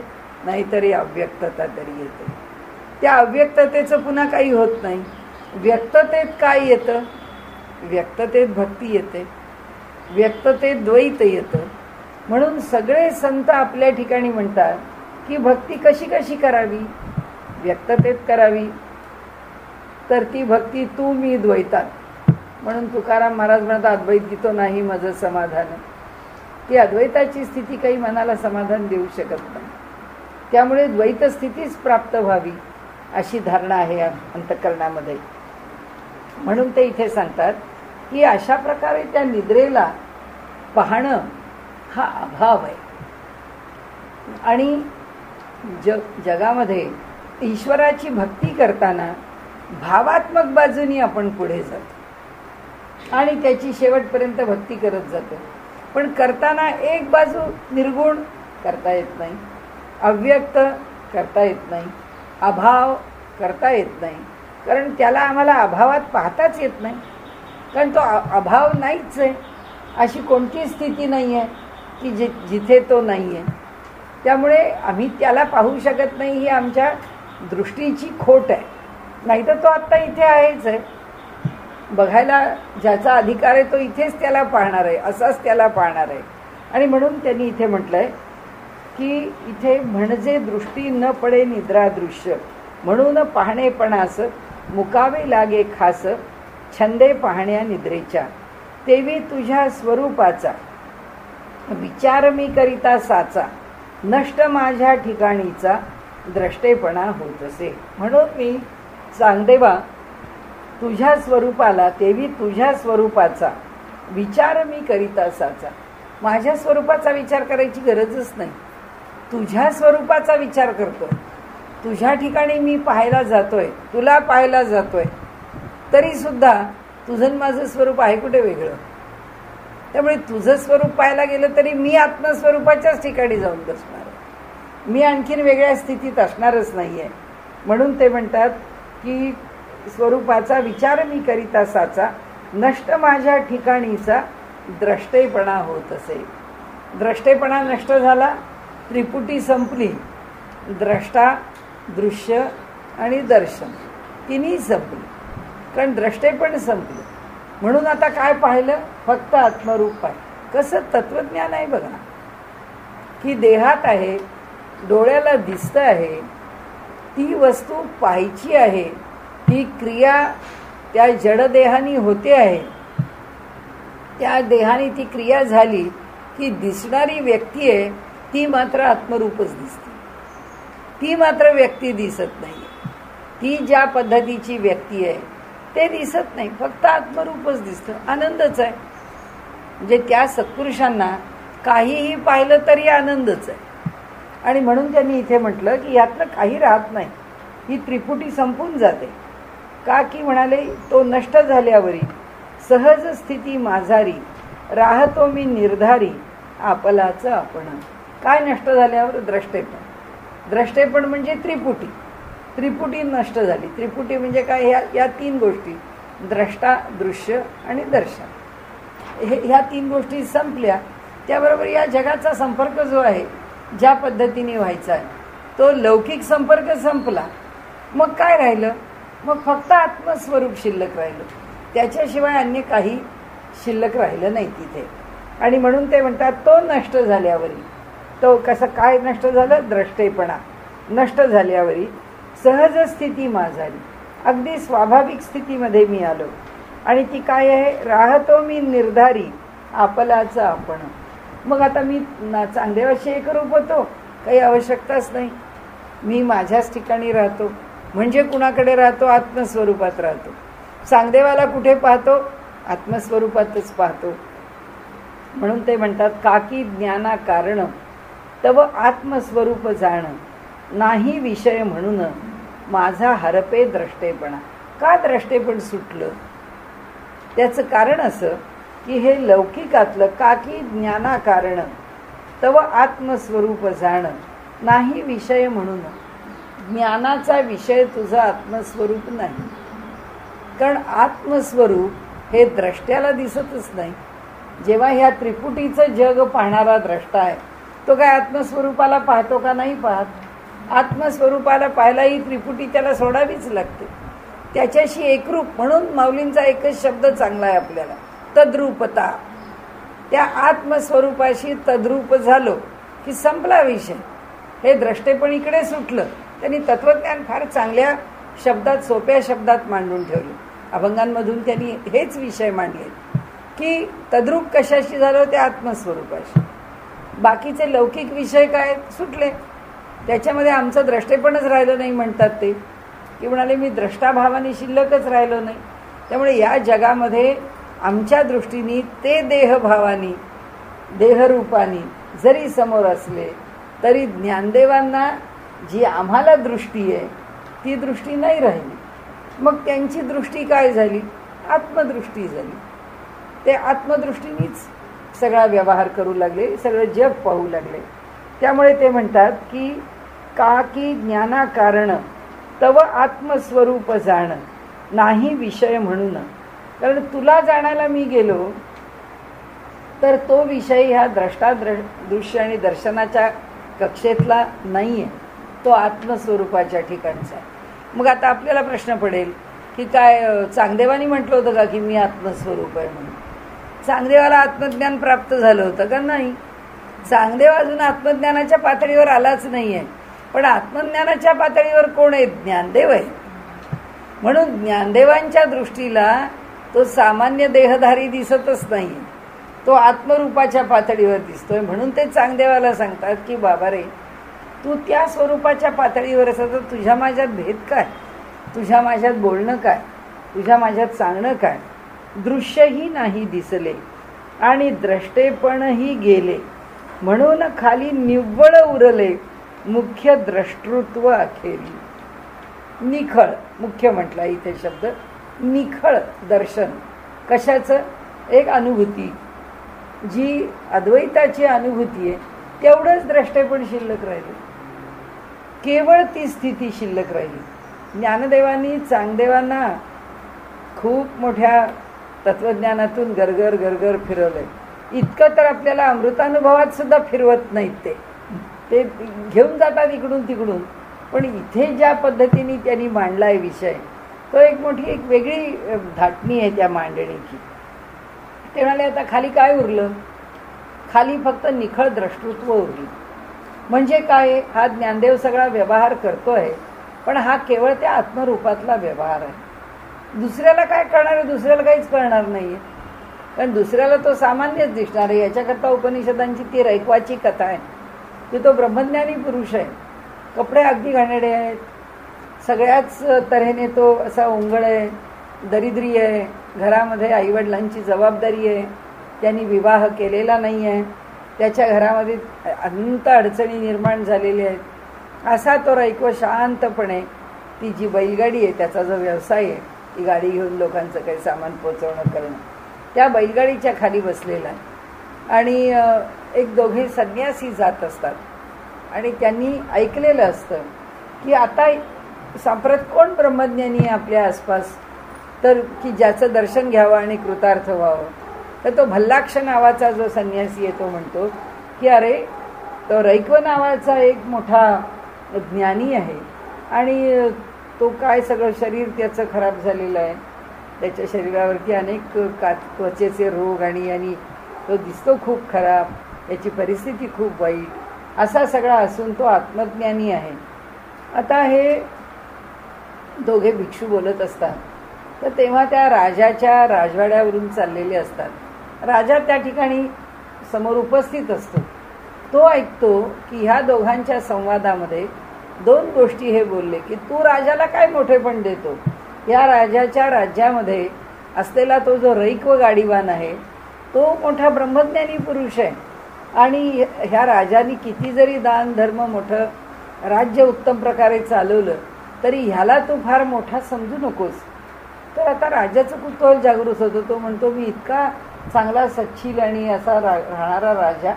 [SPEAKER 1] नाहीतरी अव्यक्तता तरी येते. त्या अव्यक्ततेचं पुन्हा काही होत नाही. व्यक्ततेत काय येतं? व्यक्ततेत भक्ती येते, व्यक्ततेत द्वैत येतं. म्हणून सगळे संत आपल्या ठिकाणी म्हणतात की भक्ती कशी कशी करावी? व्यक्ततेत करावी. तर ती भक्ती तू मी द्वैतात. म्हणून तुकाराम महाराज म्हणतात, अद्वैत गीतो नाही माझं समाधान. ती अद्वैताची स्थिती काही मनाला समाधान देऊ शकत नाही. त्यामुळे द्वैत स्थितीच प्राप्त व्हावी अशी धारणा आहे अंतःकरणामध्ये. म्हणून ते इथे सांगतात की अशा प्रकारे त्या निद्रेला पाहणं हा अभाव आहे. आणि जगामध्ये ईश्वराची भक्ती करताना भावात्मक बाजूनी आपण पुढे जातो आणि त्याची शेवटपर्यंत भक्ती करत जातो. पण करताना एक बाजू निर्गुण करता येत नाही, अव्यक्त करता येत नाही, अभाव करता येत नाही. कारण त्याला आम्हाला अभावात पाहताच येत नाही. कारण तो अभाव नाहीच आहे. अशी कोणती स्थिती नाही आहे की जिथे तो नाही आहे. त्यामुळे आम्ही त्याला पाहू शकत नाही, ही आमच्या दृष्टीची खोट आहे. नाही तर तो आत्ता इथे आहेच आहे. बघायला ज्याचा अधिकार आहे तो इथेच त्याला पाहणार आहे, असाच त्याला पाहणार आहे. आणि म्हणून त्यांनी इथे म्हटलंय की इथे म्हणजे दृष्टी न पडे निद्रा दृश्य, म्हणून पाहणेपणास मुकावे लागे खास, छंदे पाहण्या निद्रेच्या, तेवी तुझ्या स्वरूपाचा विचार मी करिता साचा, नष्ट माझ्या ठिकाणीचा द्रष्टेपणा होत असे. म्हणून मी चांगदेवा तुझ्या स्वरूपाला, तेवी तुझ्या स्वरूपाचा विचार मी करिता साचा. माझ्या स्वरूपाचा विचार करायची गरजच नाही, तुझ्या स्वरूपाचा विचार करतोय. तुझ्या ठिकाणी मी पाहायला जातोय, तुला पाहायला जातोय, तरी सुद्धा तुझं माझं स्वरूप आहे कुठे वेगळं. त्यामुळे तुझं स्वरूप पाहायला गेलं तरी मी आत्मस्वरूपाच्याच ठिकाणी जाऊन बसणार, मी आणखीन वेगळ्या स्थितीत असणारच नाहीये. म्हणून ते म्हणतात की स्वरूपाचा विचार मी करिता साचा, नष्ट माझ्या ठिकाणीचा द्रष्टेपणा होत असे. द्रष्टेपणा नष्ट झाला, त्रिपुटी संपली, द्रष्टा, दृश्य आणि दर्शन तिन्ही संपली, कारण द्रष्टेपण संपलं. म्हणून आता काय पाहिलं, फक्त आत्मरूप पाहिलं. कसं तत्वज्ञान आहे बघा, की देहात आहे, डोळ्याला दिसतं आहे, ती वस्तू पाहायची आहे, ती क्रिया त्या जडदेहानी होते आहे, त्या देहाने ती क्रिया झाली की दिसणारी व्यक्ती आहे ती मात्र आत्मरूपच दिसते, ती मात्र व्यक्ती दिसत नाही. ती ज्या पद्धतीची व्यक्ती आहे ते दिसत नाही, फक्त आत्मरूपच दिसतं. आनंदच आहे. म्हणजे त्या सत्पुरुषांना काहीही पाहिलं तरी आनंदच आहे. आणि म्हणून त्यांनी इथे म्हटलं की यातलं काही राहत नाही, ही त्रिपुटी संपून जाते. का की म्हणाले, तो नष्ट झाल्यावरी सहज स्थिती माझारी, राहतो मी निर्धारी आपलाचं आपण. काय नष्ट झाल्यावर? द्रष्टेपण. द्रष्टेपण म्हणजे त्रिपुटी. त्रिपुटी नष्ट झाली. त्रिपुटी म्हणजे काय? या तीन गोष्टी, द्रष्टा, दृश्य आणि दर्शन, ह्या तीन गोष्टी संपल्या. त्याबरोबर या जगाचा संपर्क जो आहे, ज्या पद्धतीने व्हायचा आहे, तो लौकिक संपर्क संपला. मग काय राहिलं? मग फक्त आत्मस्वरूप शिल्लक राहिलं, त्याच्याशिवाय अन्य काही शिल्लक राहिलं नाही तिथे. आणि म्हणून ते म्हणतात तो नष्ट झाल्यावरी, तो कसं काय नष्ट झालं? द्रष्टेपणा नष्ट झाल्यावरी सहज स्थिती माझाली, अगदी स्वाभाविक स्थितीमध्ये मी आलो. आणि ती काय आहे? राहतो मी निर्धारी आपलाचं आपण. मग आता मी चांगदेवाशी एकरूप होतो, काही आवश्यकताच नाही. मी माझ्याच ठिकाणी राहतो. म्हणजे कुणाकडे राहतो? आत्मस्वरूपात राहतो. चांगदेवाला कुठे पाहतो? आत्मस्वरूपातच पाहतो. म्हणून ते म्हणतात, काकी ज्ञाना कारण तव आत्मस्वरूप जाण, नाही विषय म्हणून माझा हरपे द्रष्टेपणा. का द्रष्टेपण सुटलं? त्याचं कारण असं की हे लौकिकातलं काकी ज्ञाना कारण तव आत्मस्वरूप जाण, नाही विषय म्हणून. ज्ञानाचा विषय तुझं आत्मस्वरूप नाही, कारण आत्मस्वरूप हे द्रष्ट्याला दिसतच नाही. जेव्हा ह्या त्रिपुटीचं जग पाहणारा द्रष्टा आहे, तो काय आत्मस्वरूपाला पाहतो का? नाही पाहत. आत्मस्वरूपाला पाहायला ही त्रिपुटी त्याला सोडावीच लागते, त्याच्याशी एकरूप. म्हणून माऊलींचा एकच शब्द चांगला आहे आपल्याला, तद्रूपता. त्या आत्मस्वरूपाशी तद्रूप झालो की संपला विषय. हे द्रष्टेपण इकडे सुटलं. त्यांनी तत्वज्ञान फार चांगल्या शब्दात, सोप्या शब्दात मांडून ठेवले. अभंगांमधून त्यांनी हेच विषय मांडले की तद्रूप कशाशी झालं? त्या आत्मस्वरूपाशी. बाकीचे लौकिक विषय काय? सुटले. त्याच्यामध्ये आमचं द्रष्टेपणच राहिलं नाही म्हणतात ते, की म्हणाले मी द्रष्टाभावाने शिल्लकच राहिलो नाही. त्यामुळे या जगामध्ये आमच्या दृष्टीने ते देहभावानी, देहरूपानी जरी समोर असले तरी ज्ञानदेवांना जी आम्हाला दृष्टी आहे ती दृष्टी नाही राहिली. मग त्यांची दृष्टी काय झाली? आत्मदृष्टी झाली. ते आत्मदृष्टीनेच सगळा व्यवहार करू लागले, सगळं जग पाहू लागले. त्यामुळे ते म्हणतात की का की ज्ञाना कारण तव आत्मस्वरूप जाण, नाही विषय म्हणून. कारण तुला जाणायला मी गेलो तर तो विषय ह्या द्रष्टा, दृश्य आणि दर्शनाच्या कक्षेतला नाही आहे, तो आत्मस्वरूपाच्या ठिकाणचा आहे. मग आता आपल्याला प्रश्न पडेल की काय चांगदेवानी म्हटलं होतं का की मी आत्मस्वरूप आहे म्हणून? चांगदेवाला आत्मज्ञान प्राप्त झालं होतं का? नाही. चांगदेव अजून आत्मज्ञानाच्या पातळीवर आलाच नाहीये, पण आत्मज्ञानाच्या पातळीवर कोण आहे? ज्ञानदेव आहे. म्हणून ज्ञानदेवांच्या दृष्टीला तो सामान्य देहधारी दिसतच नाही, तो आत्मरूपाच्या पातळीवर दिसतोय. म्हणून ते चांगदेवाला सांगतात की बाबा रे, तू त्या स्वरूपाच्या पातळीवर असं तर तुझ्या माझ्यात भेद काय? तुझ्या माझ्यात बोलणं काय? तुझ्या माझ्यात सांगणं काय? दृश्यही नाही दिसले आणि द्रष्टेपणही गेले, म्हणून खाली निव्वळ उरले मुख्य द्रष्टृत्व अखेरी. निखळ, मुख्य म्हटला इथे शब्द, निखळ दर्शन. कशाचं? एक अनुभूती, जी अद्वैताची अनुभूती आहे, तेवढंच द्रष्टेपण शिल्लक राहिले. केवळ ती स्थिती शिल्लक राहिली. ज्ञानदेवांनी चांगदेवांना खूप मोठ्या तत्वज्ञानातून गरगर गरगर फिरवलंय. इतकं तर आपल्याला अमृतानुभवात सुद्धा फिरवत नाहीत. ते घेऊन जातात इकडून तिकडून, पण इथे ज्या पद्धतीने त्यांनी मांडलाय विषय, तो एक मोठी एक वेगळी धाटणी आहे त्या मांडणीची. ते म्हणाले आता खाली काय उरलं? खाली फक्त निखळ द्रष्टृत्व उरली. म्हणजे काय? हा ज्ञानदेव सगळा व्यवहार करतोय, पण हा केवळ त्या आत्मरूपातला व्यवहार आहे. दुसऱ्याला काय करणार आहे? दुसऱ्याला काहीच करणार नाहीये, कारण दुसऱ्याला तो सामान्यच दिसणार आहे. याच्याकरता उपनिषदांची ती रैकवाची कथा आहे की तो ब्रह्मज्ञानी पुरुष आहे, कपडे अगदी घाणेरडे आहेत, सगळ्याच तऱ्हेने तो असा उंगळ आहे, दरिद्री आहे, घरामध्ये आईवडिलांची जबाबदारी आहे, त्यांनी विवाह केलेला नाही आहे, त्याच्या घरामध्ये अनंत अडचणी निर्माण झालेल्या आहेत. असा तो रैकव शांतपणे, ती जी बैलगाडी आहे, त्याचा जो व्यवसाय आहे, ती गाडी घेऊन लोकांचं काही सामान पोचवणं करणं, त्या बैलगाडीच्या खाली बसलेला आहे. आणि एक दोघे संन्यासी जात असतात आणि त्यांनी ऐकलेलं असतं की आता सांप्रत कोण ब्रह्मज्ञानी आहे आपल्या आसपास, तर की ज्याचं दर्शन घ्यावं आणि कृतार्थ व्हावं. तर तो भल्लाक्ष नावाचा जो संन्यासी आहे तो म्हणतो की अरे, तो रैक्व नावाचा एक मोठा ज्ञानी आहे आणि तो काय सगळं शरीर त्याचं खराब झालेलं आहे, त्याच्या शरीरावरती अनेक त्वचेचे रोग आणि तो दिसतो खूप खराब, त्याची परिस्थिती खूप वाईट, असा सगळा असून तो आत्मज्ञानी आहे. आता हे दोघे भिक्षू बोलत असतात, तर तेव्हा त्या राजाच्या राजवाड्यावरून चाललेले असतात. राजा त्या ठिकाणी समोर उपस्थित असतो. तो ऐकतो की ह्या दोघांच्या संवादामध्ये दोन गोष्टी हे बोलले की तू राजाला काय मोठेपण देतो? या राजाच्या राज्यामध्ये असलेला तो जो रैक्व गाडीवान आहे, तो मोठा ब्रह्मज्ञानी पुरुष आहे आणि ह्या राजाने किती जरी दान धर्म मोठं राज्य उत्तम प्रकारे चालवलं तरी ह्याला तू फार मोठा समजू नकोस. तर आता राजाचं कुतूहल जागृत होतं. तो म्हणतो मी इतका चांगला सच्छील आणि असा राहणारा राजा,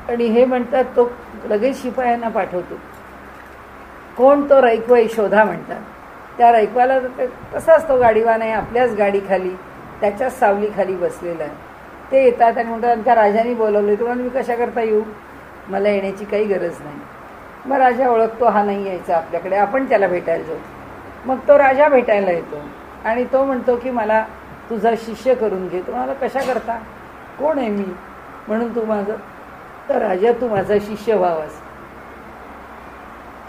[SPEAKER 1] आणि हे म्हणतात तो लगेच शिपायांना पाठवतो. कोण? तो रैक्व शोधा म्हणतात. त्या रैक्वाला तसाच तो गाडीवान आहे, आपल्याच गाडीखाली त्याच्याच सावलीखाली बसलेला आहे. ते येतात आणि म्हणतात त्या राजाने बोलवले. तुम्हाला मी कशा करता येऊ? मला येण्याची काही गरज नाही. मग राजा ओळखतो हा नाही यायचा आपल्याकडे, आपण त्याला भेटायला जाऊ. मग तो राजा भेटायला येतो आणि तो म्हणतो की मला तुझा शिष्य करून घे. तुम्हाला कशा करता? कोण आहे मी म्हणून तू माझं? तर राजा तू माझा शिष्य व्हावास.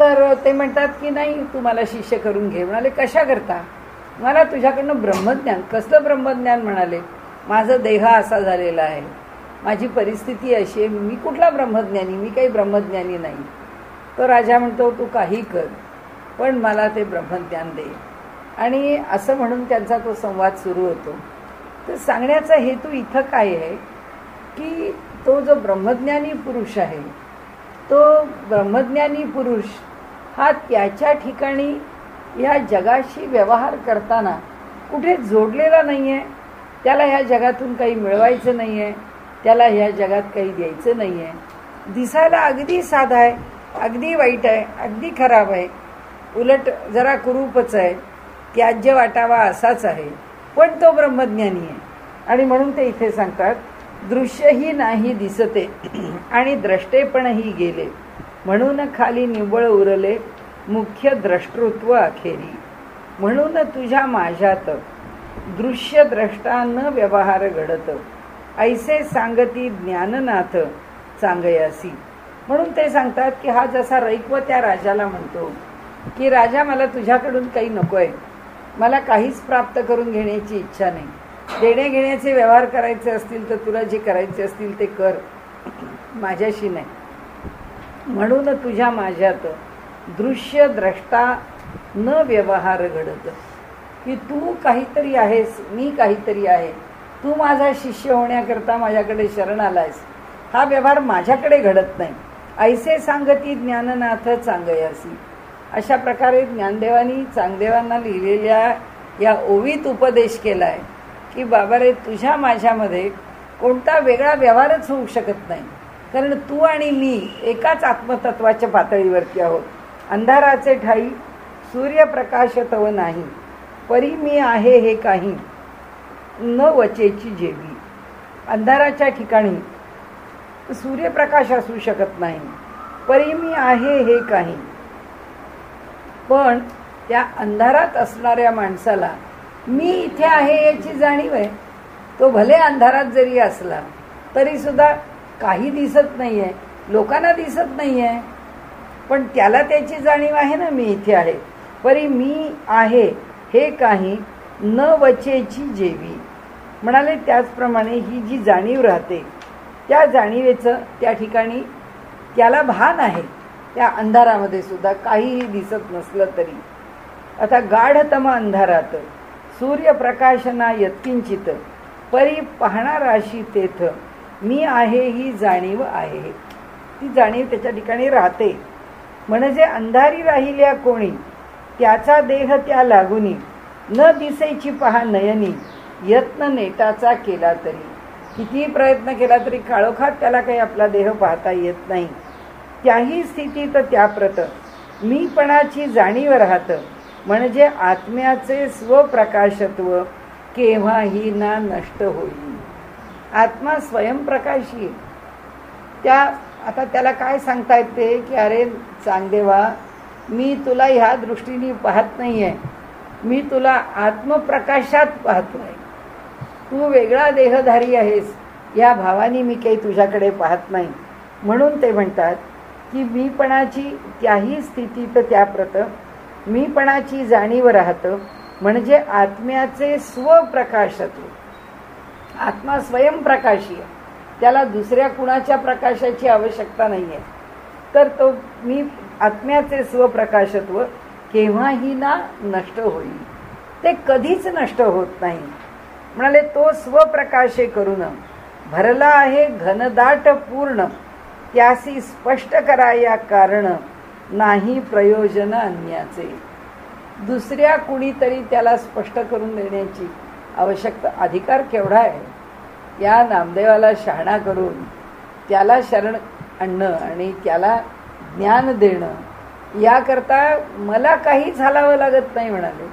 [SPEAKER 1] तर ते म्हणतात की नाही, तू मला शिष्य करून घे. म्हणाले कशा करता? मला तुझ्याकडनं ब्रह्मज्ञान. कसलं ब्रह्मज्ञान? म्हणाले माझा देह असा झालेला आहे, माझी परिस्थिती अशी आहे, मी कुठला ब्रह्मज्ञानी? मी काही ब्रह्मज्ञानी नाही. तो राजा म्हणतो तू काही कर, पण मला ते ब्रह्मज्ञान दे. आणि असं म्हणून त्यांचा तो संवाद सुरू होतो. तर सांगण्याचा हेतू इथं काय आहे की तो जो ब्रह्मज्ञानी पुरुष आहे, तो ब्रह्मज्ञानी पुरुष हा त्याच्या ठिकाणी या जगाशी व्यवहार करताना कुठे जोडलेला नाही आहे. त्याला ह्या जगातून काही मिळवायचं नाही आहे, त्याला ह्या जगात काही द्यायचं नाही आहे. दिसायला अगदी साधा आहे, अगदी वाईट आहे, अगदी खराब आहे, उलट जरा कुरूपच आहे, त्याज्य वाटावा असाच आहे, पण तो ब्रह्मज्ञानी आहे. आणि म्हणून ते इथे सांगतात दृश्यही नाही दिसते आणि द्रष्टेपणही गेले, म्हणून खाली निव्वळ उरले मुख्य द्रष्टृत्व अखेरी. म्हणून तुझ्या माझ्यात दृश्य द्रष्टा न व्यवहार घडत, ऐसे सांगती ज्ञाननाथ चांगयासी. म्हणून ते सांगतात की हा जसा रैक्व त्या राजाला म्हणतो की राजा, मला तुझ्याकडून काही नको आहे, मला काहीच प्राप्त करून घेण्याची इच्छा नाही, देणे घेण्याचे व्यवहार करायचे असतील तर तुला जे करायचे असतील ते कर, माझ्याशी नाही. म्हणून तुझ्या माझ्यात दृश्य द्रष्टा न व्यवहार घडत, की तू काहीतरी आहेस, मी काहीतरी आहे, तू माझा शिष्य होण्याकरता माझ्याकडे शरण आलायस, हा व्यवहार माझ्याकडे घडत नाही. ऐसे सांगती ज्ञाननाथ चांगयासी. अशा प्रकारे ज्ञानदेवानी चांगदेवांना लिहिलेल्या या ओवीत उपदेश केला आहे की बाबा रे, तुझ्या माझ्यामध्ये कोणता वेगळा व्यवहारच होऊ शकत नाही, कारण तू आणि मी एकाच आत्मतत्वाच्या पातळीवरती आहोत. अंधाराचे ठाई सूर्यप्रकाश तव नाही, परी मी आहे हे काही न वचेची जेवी. अंधाराच्या ठिकाणी सूर्यप्रकाश असू शकत नाही, परी मी आहे हे काही. पण त्या अंधारात असणाऱ्या माणसाला मी इथे आहे याची जाणीव आहे. तो भले अंधारात जरी असला तरी सुद्धा काही दिसत नाही आहे, लोकांना दिसत नाही आहे, पण त्याला त्याची जाणीव आहे ना, मी इथे आहे. परी मी आहे हे काही न वचेची जेवी. म्हणाले त्याचप्रमाणे ही जी जाणीव राहते त्या जाणीवेचं त्या ठिकाणी त्याला भान आहे, त्या अंधारामध्ये सुद्धा काहीही दिसत नसलं तरी. आता गाढतम अंधारात सूर्यप्रकाशना यत्किंचित, परी पाहणाराशी तेथ मी आहे ही जाणीव आहे. ती जाणीव त्याच्या ठिकाणी राहते. म्हणजे अंधारी राहिल्या कोणी, त्याचा देह त्या लागुनी, न दिसेची पहा नयनी, यत्न नेटाचा केला तरी. कितीही प्रयत्न केला तरी काळोखात त्याला काही आपला देह पाहता येत नाही. त्याही स्थितीत त्याप्रत मीपणाची जाणीव राहत, म्हणजे आत्म्याचे स्वप्रकाशत्व केव्हाही ना नष्ट होईल. आत्मा स्वयंप्रकाशी. आता त्याला काय सांगता येते की अरे चांगदेवा, मी तुला ह्या दृष्टीने पाहत नाही आहे, मी तुला आत्मप्रकाशात पाहतोय. तू वेगळा देहधारी आहेस या भावाने मी काही तुझ्याकडे पाहत नाही. म्हणून ते म्हणतात की मीपणाची त्याही स्थितीत त्याप्रत मीपणाची जाणीव राहतं, म्हणजे आत्म्याचे स्वप्रकाशत्व. आत्मा स्वयंप्रकाशी आहे, त्याला दुसऱ्या कुणाच्या प्रकाशाची आवश्यकता नाही आहे. तर तो मी आत्म्याचे स्वप्रकाशत्व केव्हाही ना नष्ट होईल, ते कधीच नष्ट होत नाही. म्हणाले तो स्वप्रकाशे करून भरला आहे घनदाट पूर्ण, त्यासी स्पष्ट कराया कारण नाही प्रयोजन अन्याचे. दुसऱ्या कुणीतरी त्याला स्पष्ट करून देण्याची आवश्यकता, अधिकार केवढा आहे. या नामदेवाला शहाणा करून त्याला शरण आणणं आणि त्याला ज्ञान देणं याकरता मला काहीच हलावं लागत नाही म्हणाले,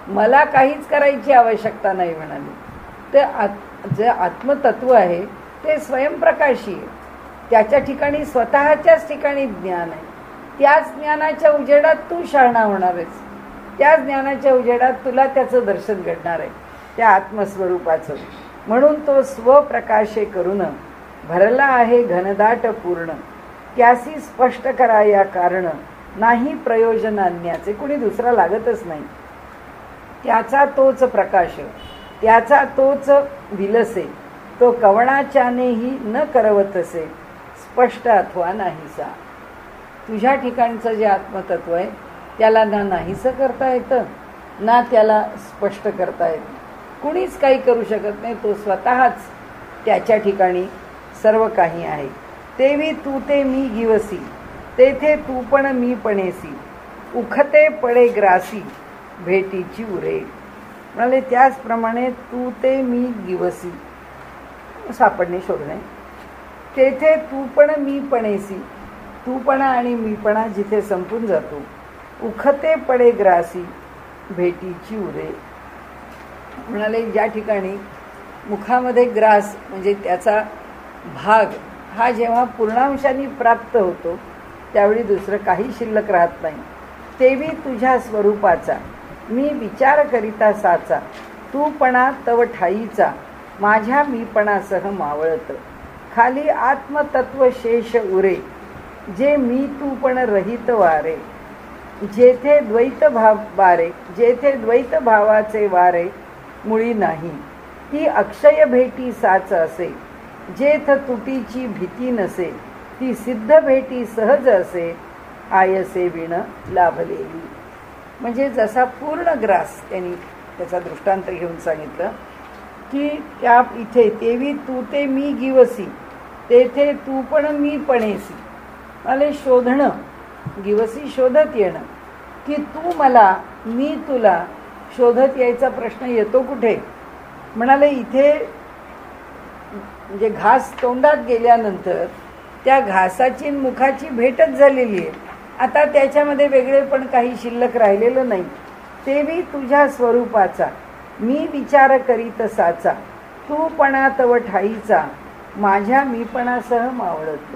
[SPEAKER 1] मला काहीच करायची आवश्यकता नाही म्हणाले. ते जे आत्मतत्व आहे ते स्वयंप्रकाशी आहे, त्याच्या ठिकाणी स्वतःच्याच ठिकाणी ज्ञान आहे. त्याच ज्ञानाच्या उजेडात तू शहाणा होणार आहेस, त्या ज्ञानाच्या उजेडात तुला त्याचं दर्शन घडणार आहे, त्या आत्मस्वरूपाचं. म्हणून तो स्वप्रकाशे करून भरला आहे घनदाट पूर्ण, त्यासी स्पष्ट कराया कारण नाही प्रयोजन आणण्याचे. कुणी दुसरा लागतच नाही. त्याचा तोच प्रकाश, त्याचा तोच विलसे, तो कवणाच्यानेही न करवतसे स्पष्ट अथवा नाहीसा. तुझ्या ठिकाणचं जे आत्मतत्व आहे त्याला ना नाहीसं करता येतं ना त्याला स्पष्ट करता येतं. कुणीच काही करू शकत नाही, तो स्वतःच त्याच्या ठिकाणी सर्व काही आहे. तेवी तू ते मी गिवसी, तेथे तू पण मी पणेसी, उखते पडे ग्रासी भेटीची उरे. म्हणाले त्याचप्रमाणे तू ते मी गिवसी, सापडणे शोधणे. तेथे तू पण मी पणेसी, तूपणा आणि मीपणा जिथे संपून जातो. उखते पडे ग्रासी भेटीची उरे. म्हणाले ज्या ठिकाणी मुखामध्ये ग्रास म्हणजे त्याचा भाग हा जेव्हा पूर्णांशाने प्राप्त होतो त्यावेळी दुसरं काही शिल्लक राहत नाही. तेवी तुझ्या स्वरूपाचा मी विचार करिता साचा, तूपणा तव ठाईचा माझ्या मीपणासह मावळत. खाली आत्मतत्व शेष उरे, जे मी तू पण रहित वारे. जेथे द्वैत भाव बारे, जेथे द्वैत भावाचे वारे मुळी नाही. ती अक्षय भेटी साच असे, जेथ तुटीची भीती नसे. ती सिद्ध भेटी सहज असे, आयसे विण लाभलेली. म्हणजे जसा पूर्ण ग्रास त्यांनी त्याचा दृष्टांत घेऊन सांगितलं की त्या इथे तेवी तू ते मी गिवसी, तेथे तू पण मी पणेसी. मला शोधणं, गिवसी शोधत येणं, की तू मला मी तुला शोधत यायचा प्रश्न येतो कुठे. म्हणाले इथे म्हणजे घास तोंडात गेल्यानंतर त्या घासाची मुखाची भेटच झालेली आहे. आता त्याच्यामध्ये वेगळे पण काही शिल्लक राहिलेलं नाही. तेवी तुझ्या स्वरूपाचा मी विचार करीत साचा. तूपणा तव ठाईचा माझ्या मीपणासह मावळत.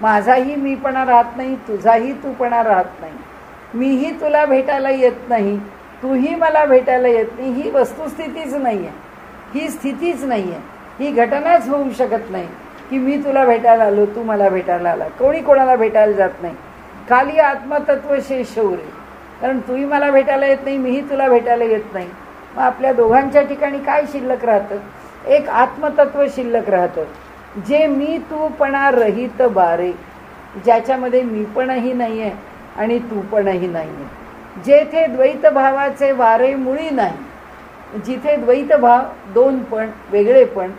[SPEAKER 1] माझाही मीपणा राहत नाही, तुझाही तूपणा राहत नाही. मीही तुला भेटायला येत नाही, तूही मला भेटायला येत नाही. ही वस्तुस्थितीच नाही आहे, ही स्थितीच नाही आहे, ही घटनाच होऊ शकत नाही की मी तुला भेटायला आलो, तू मला भेटायला आला. कोणी कोणाला भेटायला जात नाही. खाली आत्मतत्व शेष उरे, कारण तूही मला भेटायला येत नाही, मीही तुला भेटायला येत नाही. मग आपल्या दोघांच्या ठिकाणी काय शिल्लक राहतं? एक आत्मतत्व शिल्लक राहतं, जे मी तूपणा रहित बारे, ज्याच्यामध्ये मीपणही नाही आहे आणि तूपणही नाही आहे. जेथे द्वैत भावाचे वारे मुळी नाही, जिथे द्वैत भाव दोन पण वेगळेपण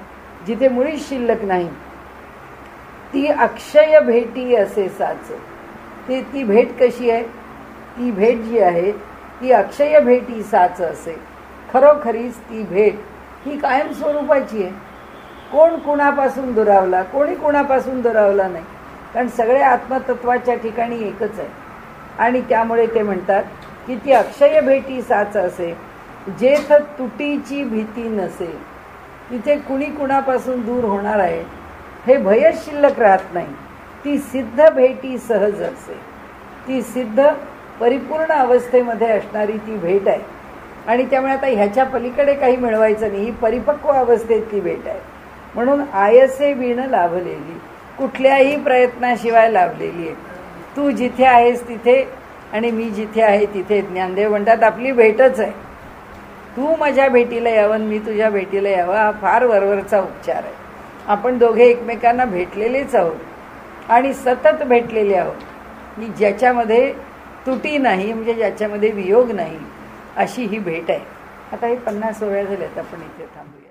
[SPEAKER 1] जिथे मुळीच शिल्लक नाही. ती अक्षय भेटी असे साच. ती भेट कशी आहे? ती भेट जी आहे ती अक्षय भेटी साच असे. खरोखरीच ती भेट ही कायम स्वरूपाची आहे. कोण कुणापासून दुरावला, कोणी कुणापासून दुरावला नाही, कारण सगळे आत्मतत्वाच्या ठिकाणी एकच आहे. आणि त्यामुळे ते म्हणतात की ती अक्षय भेटी साच असे, जेथ तुटीची भीती नसे. तिथे कुणी कुणापासून दूर होणार आहे हे भयच शिल्लक राहत नाही. ती सिद्ध भेटी सहज असे. ती सिद्ध परिपूर्ण अवस्थेमध्ये असणारी ती भेट आहे. आणि त्यामुळे आता ह्याच्या पलीकडे काही मिळवायचं नाही, ही परिपक्व अवस्थेतली भेट आहे. म्हणून आयसे विण लाभलेली, कुठल्याही प्रयत्नाशिवाय लाभलेली आहे. तू जिथे आहेस तिथे आणि मी जिथे आहे तिथे. ज्ञानदेव म्हणतात आपली भेटच आहे. तू माझ्या भेटीला यावं, मी तुझ्या भेटीला यावं, हा फार वरवरचा उपचार आहे. आपण दोघे एकमेकांना भेटलेलेच आहोत आणि सतत भेटलेले आहोत, की ज्याच्यामध्ये तुटी नाही, म्हणजे ज्याच्यामध्ये वियोग नाही, अशी ही भेट आहे. आता हे 50 वेळा झाल्यात, आपण इथे थांबूया.